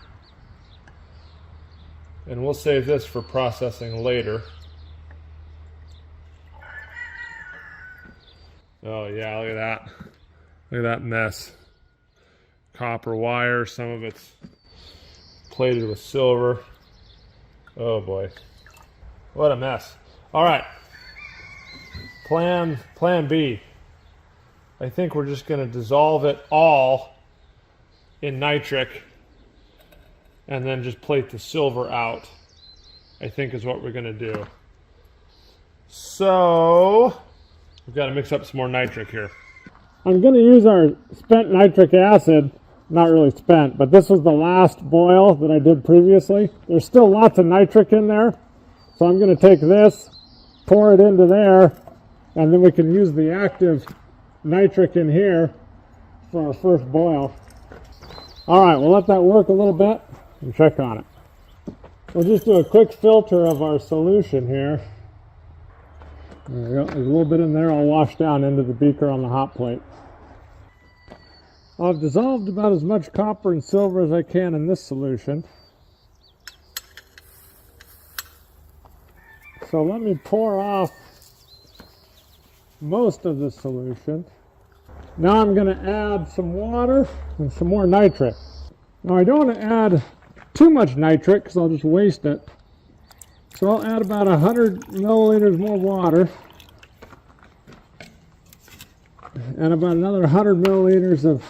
And we'll save this for processing later. Oh yeah, look at that. Look at that mess. Copper wire, some of it's plated with silver. Oh boy. What a mess. All right. Plan B. I think we're just going to dissolve it all in nitric and then just plate the silver out, I think is what we're going to do. So we've got to mix up some more nitric here. I'm going to use our spent nitric acid. Not really spent, but this was the last boil that I did previously. There's still lots of nitric in there. So I'm going to take this, pour it into there, and then we can use the active nitric in here for our first boil. All right, we'll let that work a little bit and check on it. We'll just do a quick filter of our solution here. There we go. There's a little bit in there. I'll wash down into the beaker on the hot plate. I've dissolved about as much copper and silver as I can in this solution. So let me pour off most of the solution. Now I'm going to add some water and some more nitric. Now I don't want to add too much nitric because I'll just waste it. So I'll add about 100 milliliters more water and about another 100 milliliters of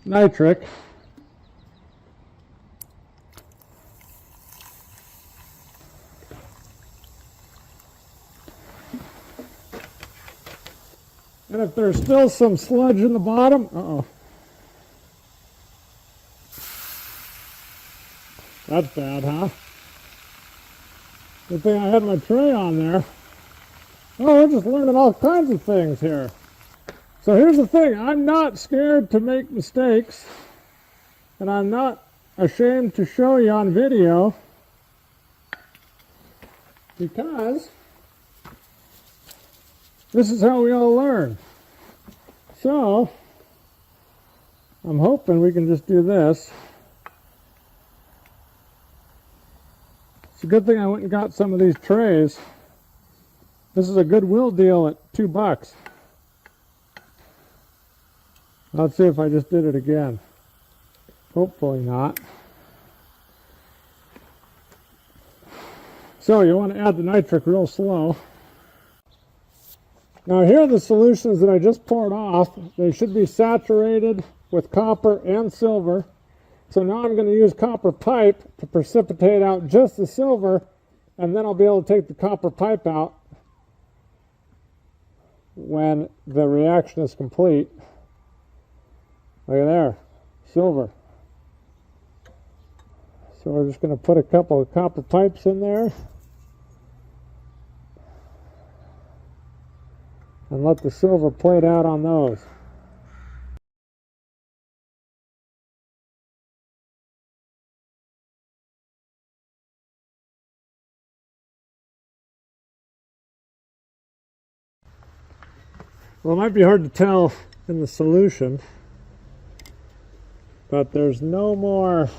nitric. And if there's still some sludge in the bottom, that's bad, huh? Good thing I had my tray on there. Oh, we're just learning all kinds of things here. So here's the thing, I'm not scared to make mistakes, and I'm not ashamed to show you on video, because this is how we all learn. So I'm hoping we can just do this. It's a good thing I went and got some of these trays. This is a Goodwill deal at $2. Let's see if I just did it again. Hopefully not. So you want to add the nitric real slow. Now here are the solutions that I just poured off. They should be saturated with copper and silver. So now I'm going to use copper pipe to precipitate out just the silver, and then I'll be able to take the copper pipe out when the reaction is complete. Look at there, silver. So we're just going to put a couple of copper pipes in there. and let the silver plate out on those. Well, it might be hard to tell in the solution, but there's no more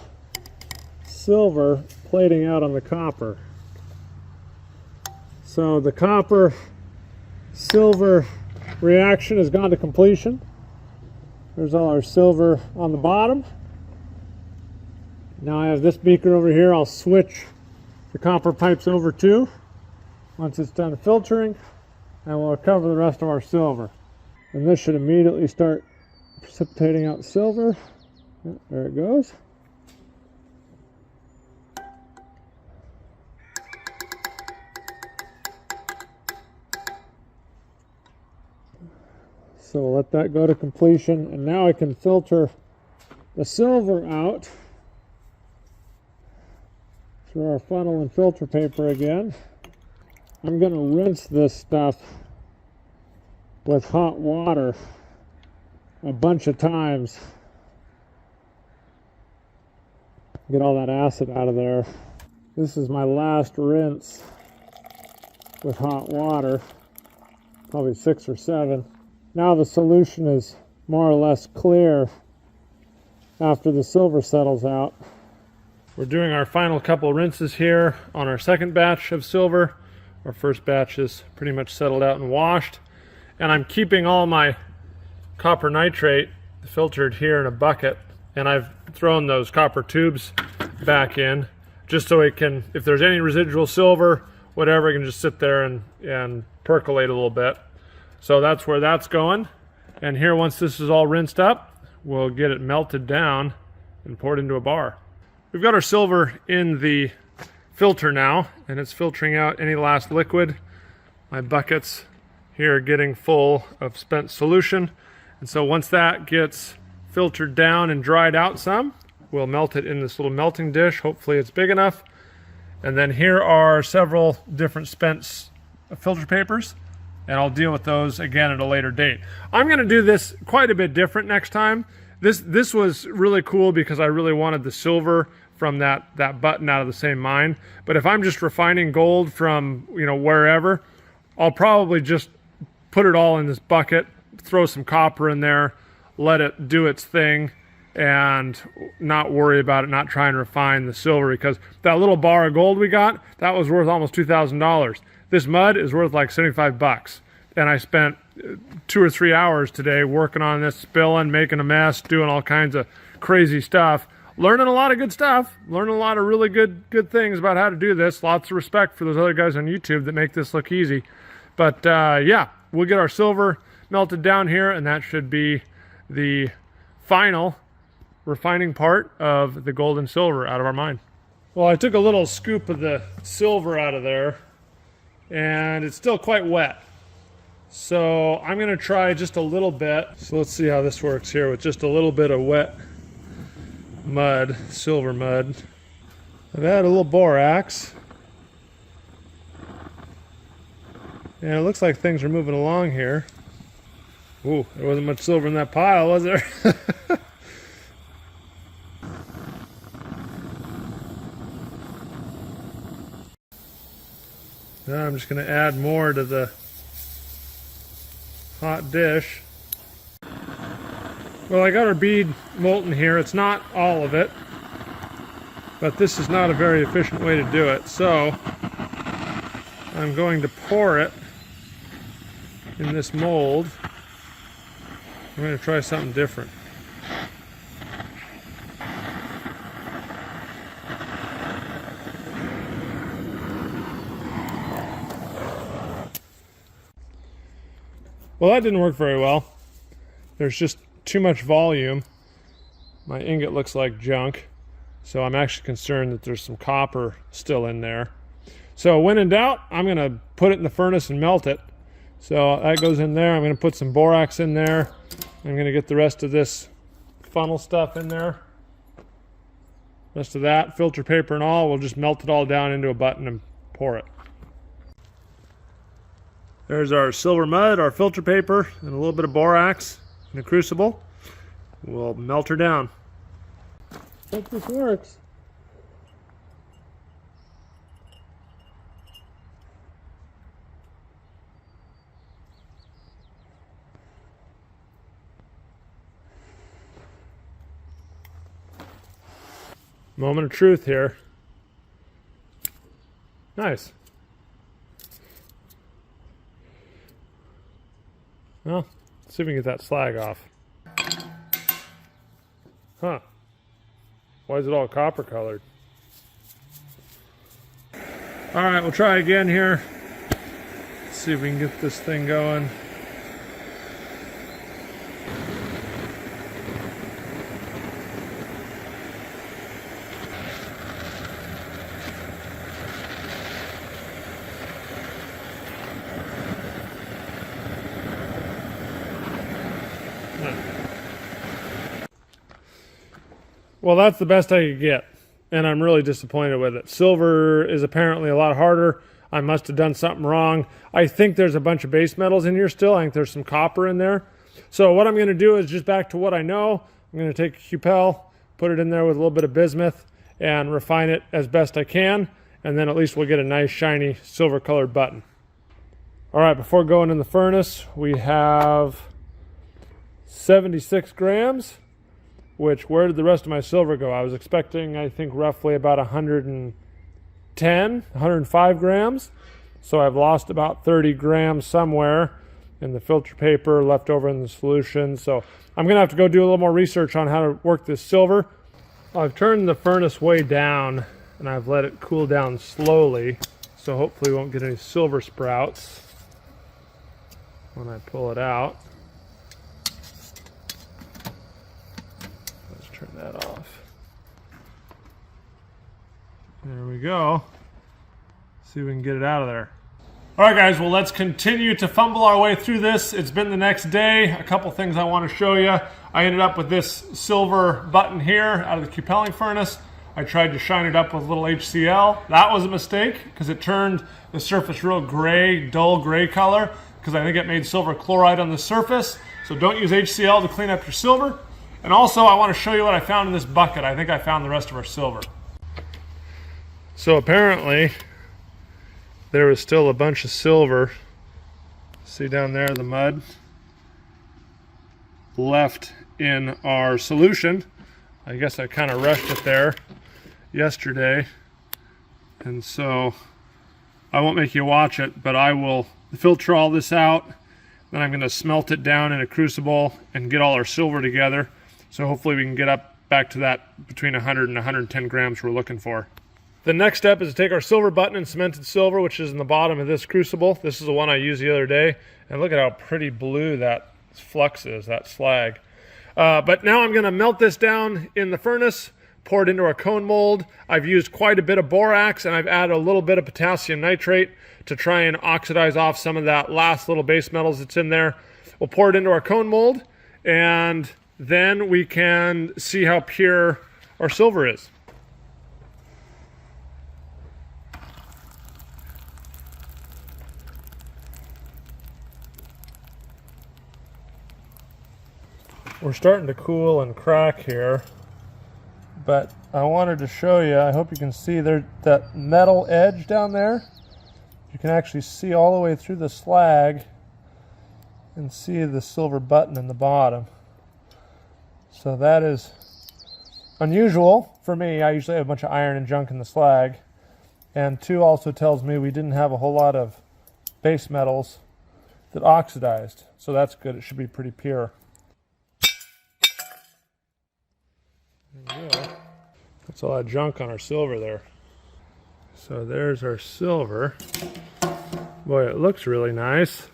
silver plating out on the copper. So the copper silver reaction has gone to completion. There's all our silver on the bottom. Now I have this beaker over here I'll switch the copper pipes over to once it's done filtering, and we'll recover the rest of our silver. And this should immediately start precipitating out silver. There it goes. So we'll let that go to completion, and now I can filter the silver out through our funnel and filter paper again. I'm going to rinse this stuff with hot water a bunch of times. Get all that acid out of there. This is my last rinse with hot water, probably 6 or 7. Now the solution is more or less clear after the silver settles out. We're doing our final couple rinses here on our second batch of silver. Our first batch is pretty much settled out and washed. And I'm keeping all my copper nitrate filtered here in a bucket. And I've thrown those copper tubes back in just so it can, if there's any residual silver, whatever, it can just sit there and percolate a little bit. So that's where that's going. And here, once this is all rinsed up, we'll get it melted down and poured into a bar. We've got our silver in the filter now, and it's filtering out any last liquid. My buckets here are getting full of spent solution. And so once that gets filtered down and dried out some, we'll melt it in this little melting dish. Hopefully it's big enough. And then here are several different spent filter papers, and I'll deal with those again at a later date. I'm going to do this quite a bit different next time. This was really cool because I really wanted the silver from that button out of the same mine. But if I'm just refining gold from, you know, wherever, I'll probably just put it all in this bucket, throw some copper in there, let it do its thing, and not worry about it, not try and refine the silver, because that little bar of gold we got, that was worth almost $2,000. This mud is worth like 75 bucks. And I spent 2 or 3 hours today working on this, spilling, making a mess, doing all kinds of crazy stuff, learning a lot of good stuff, learning a lot of really good things about how to do this. Lots of respect for those other guys on YouTube that make this look easy. But yeah, we'll get our silver melted down here, and that should be the final refining part of the gold and silver out of our mine. Well, I took a little scoop of the silver out of there, and it's still quite wet. So I'm going to try just a little bit. So let's see how this works here with just a little bit of wet mud, silver mud. I've added a little borax. And it looks like things are moving along here. Ooh, there wasn't much silver in that pile, was there? Now I'm just going to add more to the hot dish. Well, I got our bead molten here. It's not all of it, but this is not a very efficient way to do it. So I'm going to pour it in this mold. I'm going to try something different. Well, that didn't work very well. There's just too much volume. My ingot looks like junk, so I'm actually concerned that there's some copper still in there. So when in doubt, I'm going to put it in the furnace and melt it. So that goes in there. I'm going to put some borax in there. I'm going to get the rest of this funnel stuff in there. Rest of that, filter paper and all, we'll just melt it all down into a button and pour it. There's our silver mud, our filter paper, and a little bit of borax in a crucible. We'll melt her down. Hope this works. Moment of truth here. Nice. Well, let's see if we can get that slag off. Huh. Why is it all copper colored? All right, we'll try again here. Let's see if we can get this thing going. Well, that's the best I could get, and I'm really disappointed with it. Silver is apparently a lot harder. I must have done something wrong. I think there's a bunch of base metals in here still. I think there's some copper in there. So what I'm going to do is just back to what I know. I'm going to take a cupel, put it in there with a little bit of bismuth, and refine it as best I can, and then at least we'll get a nice shiny silver colored button. All right, before going in the furnace, we have 76 grams. Which, where did the rest of my silver go? I was expecting, I think, roughly about 105 grams. So I've lost about 30 grams somewhere in the filter paper left over in the solution. So I'm going to have to go do a little more research on how to work this silver. I've turned the furnace way down and I've let it cool down slowly. So hopefully we won't get any silver sprouts when I pull it out. Turn that off. There we go. See if we can get it out of there. All right, guys, well, let's continue to fumble our way through this. It's been the next day. A couple things I want to show you. I ended up with this silver button here out of the cupeling furnace. I tried to shine it up with a little HCl. That was a mistake because it turned the surface real gray, dull gray color, because I think it made silver chloride on the surface. So don't use HCl to clean up your silver. And also, I want to show you what I found in this bucket. I think I found the rest of our silver. So apparently, there was still a bunch of silver. See down there, the mud left in our solution. I guess I kind of rushed it there yesterday. And so, I won't make you watch it, but I will filter all this out. Then I'm going to smelt it down in a crucible and get all our silver together. So hopefully we can get up back to that between 100 and 110 grams we're looking for. The next step is to take our silver button and cemented silver, which is in the bottom of this crucible. This is the one I used the other day. And look at how pretty blue that flux is, that slag. But now I'm going to melt this down in the furnace, pour it into our cone mold. I've used quite a bit of borax, and I've added a little bit of potassium nitrate to try and oxidize off some of that last little base metals that's in there. We'll pour it into our cone mold, and then we can see how pure our silver is. We're starting to cool and crack here, but I wanted to show you, I hope you can see there, that metal edge down there. You can actually see all the way through the slag and see the silver button in the bottom. So that is unusual for me. I usually have a bunch of iron and junk in the slag. And 2 also tells me we didn't have a whole lot of base metals that oxidized. So that's good. It should be pretty pure. There we go. That's all that junk on our silver there. So there's our silver. Boy, it looks really nice.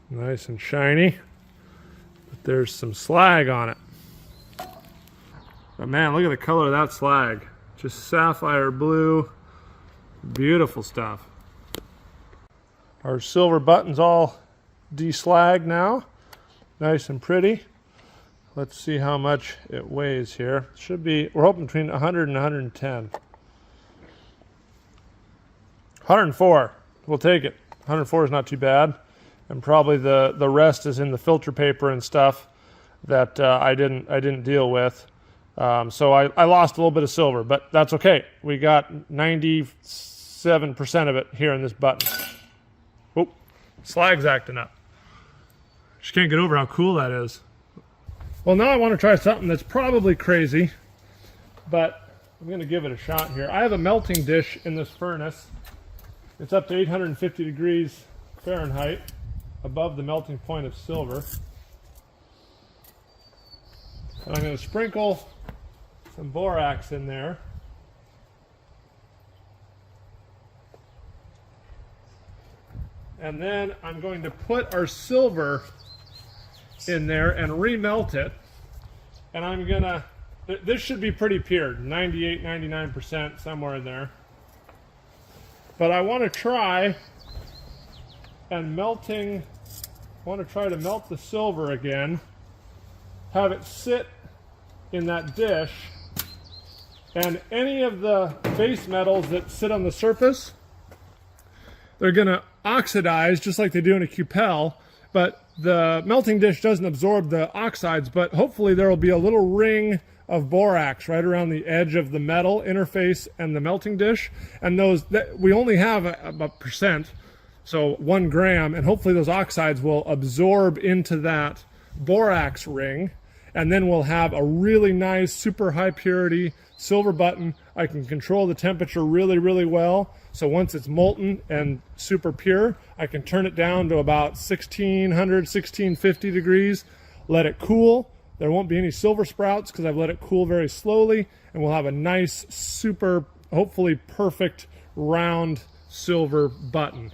Nice and shiny. But there's some slag on it. But man, look at the color of that slag. Just sapphire blue. Beautiful stuff. Our silver button's all deslagged now. Nice and pretty. Let's see how much it weighs here. Should be, we're hoping between 100 and 110. 104. We'll take it. 104 is not too bad. And probably the rest is in the filter paper and stuff that I didn't deal with. So I lost a little bit of silver, but that's okay. We got 97% of it here in this button. Oh, slag's acting up. Just can't get over how cool that is. Well, now I want to try something that's probably crazy, but I'm going to give it a shot here. I have a melting dish in this furnace. It's up to 850 degrees Fahrenheit above the melting point of silver. And I'm going to sprinkle some borax in there. And then I'm going to put our silver in there and remelt it. And I'm going to, this should be pretty pure, 98, 99%, somewhere in there. But I want to try and I want to try to melt the silver again, have it sit in that dish, and any of the base metals that sit on the surface, they're going to oxidize just like they do in a cupel, but the melting dish doesn't absorb the oxides, but hopefully there will be a little ring of borax right around the edge of the metal interface and the melting dish, and those we only have a percent, so 1 gram, and hopefully those oxides will absorb into that borax ring, and then we'll have a really nice super high purity silver button. I can control the temperature really, really well, so once it's molten and super pure, I can turn it down to about 1600, 1650 degrees, let it cool. There won't be any silver sprouts because I've let it cool very slowly, and we'll have a nice, super, hopefully perfect, round silver button.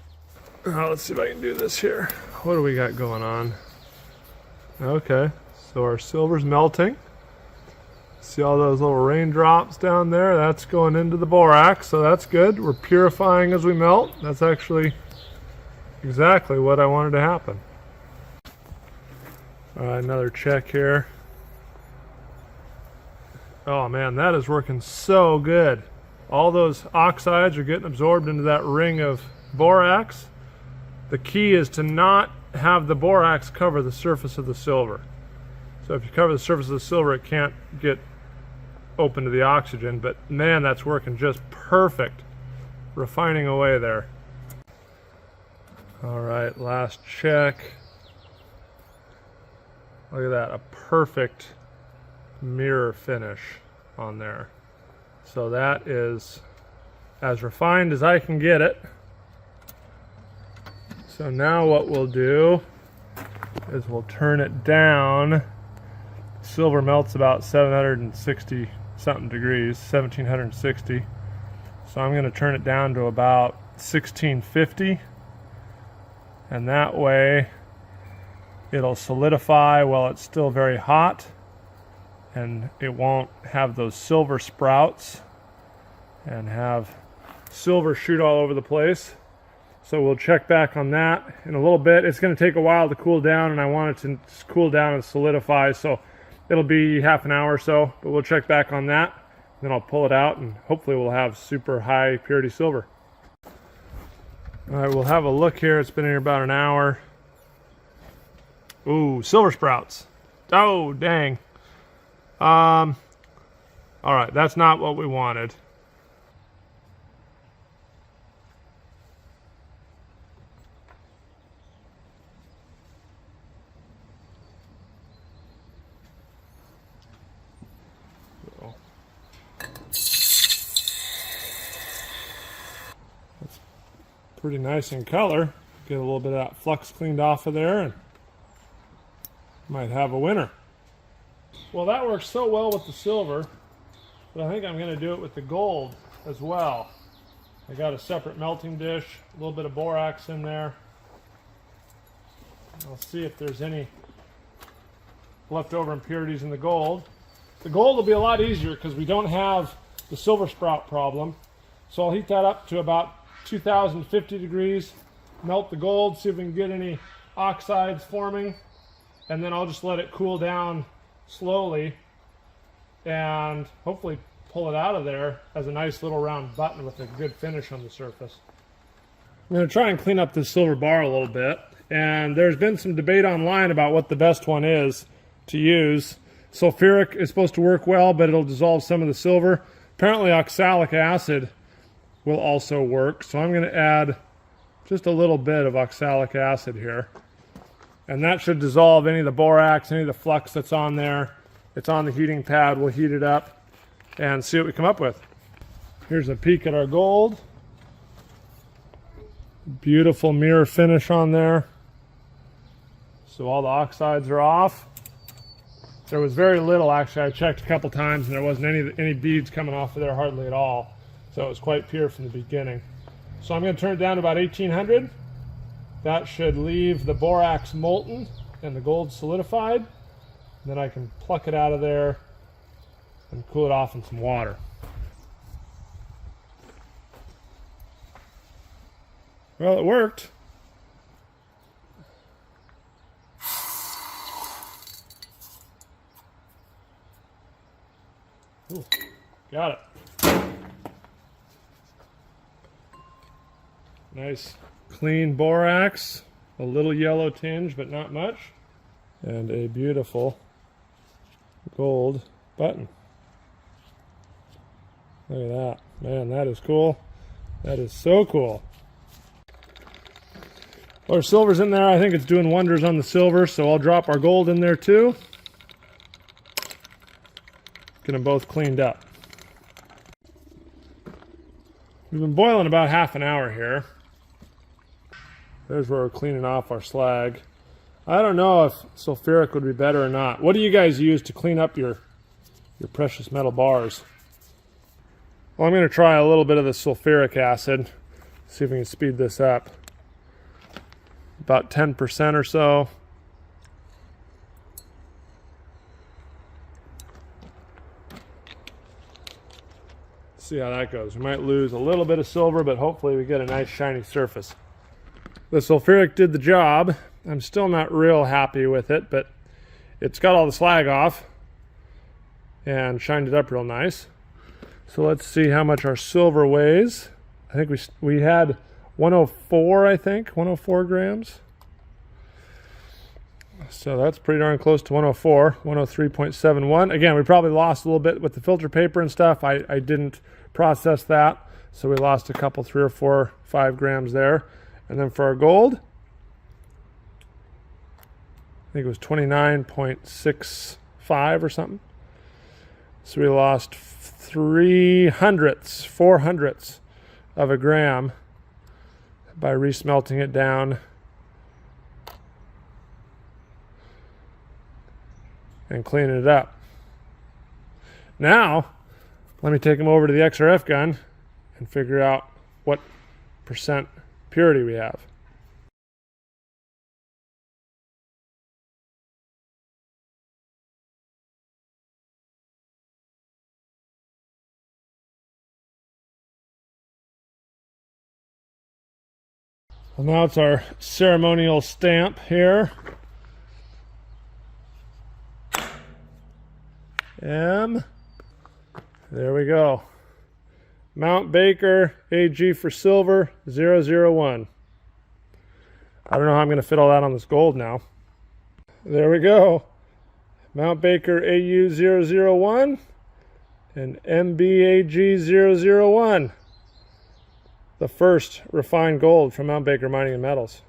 Let's see if I can do this here. What do we got going on? Okay, so our silver's melting. See all those little raindrops down there? That's going into the borax, so that's good. We're purifying as we melt. That's actually exactly what I wanted to happen. All right, another check here. Oh man, that is working so good. All those oxides are getting absorbed into that ring of borax. The key is to not have the borax cover the surface of the silver. So if you cover the surface of the silver, it can't get open to the oxygen, but man, that's working just perfect. Refining away there. All right, last check. Look at that, a perfect mirror finish on there. So that is as refined as I can get it. So now what we'll do is we'll turn it down. Silver melts about 760 something degrees, 1760. So I'm going to turn it down to about 1650, and that way it'll solidify while it's still very hot, and it won't have those silver sprouts and have silver shoot all over the place. So we'll check back on that in a little bit. It's going to take a while to cool down, and I want it to cool down and solidify, so it'll be half an hour or so, but we'll check back on that. Then I'll pull it out, and hopefully we'll have super high purity silver. All right, we'll have a look here. It's been here about an hour. Ooh, silver sprouts. Oh, dang. All right, that's not what we wanted. Pretty nice in color. Get a little bit of that flux cleaned off of there, and might have a winner. Well, that works so well with the silver, but I think I'm going to do it with the gold as well. I got a separate melting dish, a little bit of borax in there. I'll see if there's any leftover impurities in the gold. The gold will be a lot easier because we don't have the silver sprout problem. So I'll heat that up to about 2050 degrees, melt the gold, see if we can get any oxides forming, and then I'll just let it cool down slowly and hopefully pull it out of there as a nice little round button with a good finish on the surface. I'm going to try and clean up this silver bar a little bit. And there's been some debate online about what the best one is to use. Sulfuric is supposed to work well, but it'll dissolve some of the silver. Apparently oxalic acid will also work. So I'm going to add just a little bit of oxalic acid here. And that should dissolve any of the borax, any of the flux that's on there. It's on the heating pad. We'll heat it up and see what we come up with. Here's a peek at our gold. Beautiful mirror finish on there. So all the oxides are off. There was very little, actually. I checked a couple times and there wasn't any beads coming off of there hardly at all. So it was quite pure from the beginning. So I'm going to turn it down to about 1800. That should leave the borax molten and the gold solidified. Then I can pluck it out of there and cool it off in some water. Well, it worked. Ooh, got it. Nice clean borax, a little yellow tinge, but not much. And a beautiful gold button. Look at that. Man, that is cool. That is so cool. Well, our silver's in there. I think it's doing wonders on the silver, so I'll drop our gold in there too. Get them both cleaned up. We've been boiling about half an hour here. There's where we're cleaning off our slag. I don't know if sulfuric would be better or not. What do you guys use to clean up your precious metal bars? Well, I'm going to try a little bit of the sulfuric acid. See if we can speed this up. About 10% or so. See how that goes. We might lose a little bit of silver, but hopefully we get a nice shiny surface. The sulfuric did the job. I'm still not real happy with it, but it's got all the slag off and shined it up real nice. So let's see how much our silver weighs. I think we had 104, I think, 104 grams. So that's pretty darn close to 104, 103.71. Again, we probably lost a little bit with the filter paper and stuff. I didn't process that, so we lost a couple, 3 or 4, 5 grams there. And then for our gold, I think it was 29.65 or something. So we lost 400ths of a gram by resmelting it down and cleaning it up. Now, let me take them over to the XRF gun and figure out what percent purity we have. Well, now it's our ceremonial stamp here. M. There we go. Mount Baker AG for silver 001. I don't know how I'm going to fit all that on this gold now. There we go. Mount Baker AU 001 and MBAG 001. The first refined gold from Mount Baker Mining and Metals.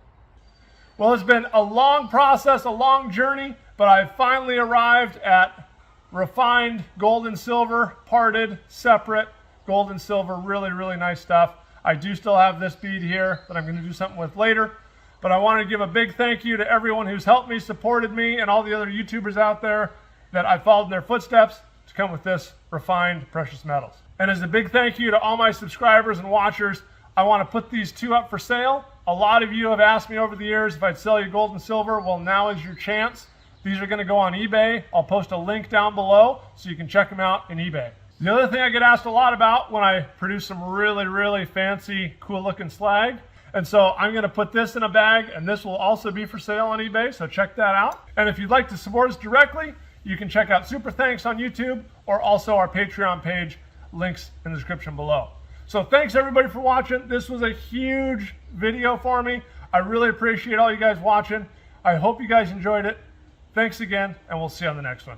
Well, it's been a long process, a long journey, but I've finally arrived at refined gold and silver, parted, separate, gold and silver, really, really nice stuff. I do still have this bead here that I'm going to do something with later, but I want to give a big thank you to everyone who's helped me, supported me, and all the other YouTubers out there that I followed in their footsteps to come with this refined precious metals. And as a big thank you to all my subscribers and watchers, I want to put these two up for sale. A lot of you have asked me over the years if I'd sell you gold and silver. Well, now is your chance. These are going to go on eBay. I'll post a link down below so you can check them out in eBay. The other thing I get asked a lot about when I produce some really, really fancy, cool looking slag. And so I'm going to put this in a bag, and this will also be for sale on eBay, so check that out. And if you'd like to support us directly, you can check out Super Thanks on YouTube or also our Patreon page, links in the description below. So thanks everybody for watching. This was a huge video for me. I really appreciate all you guys watching. I hope you guys enjoyed it. Thanks again, and we'll see you on the next one.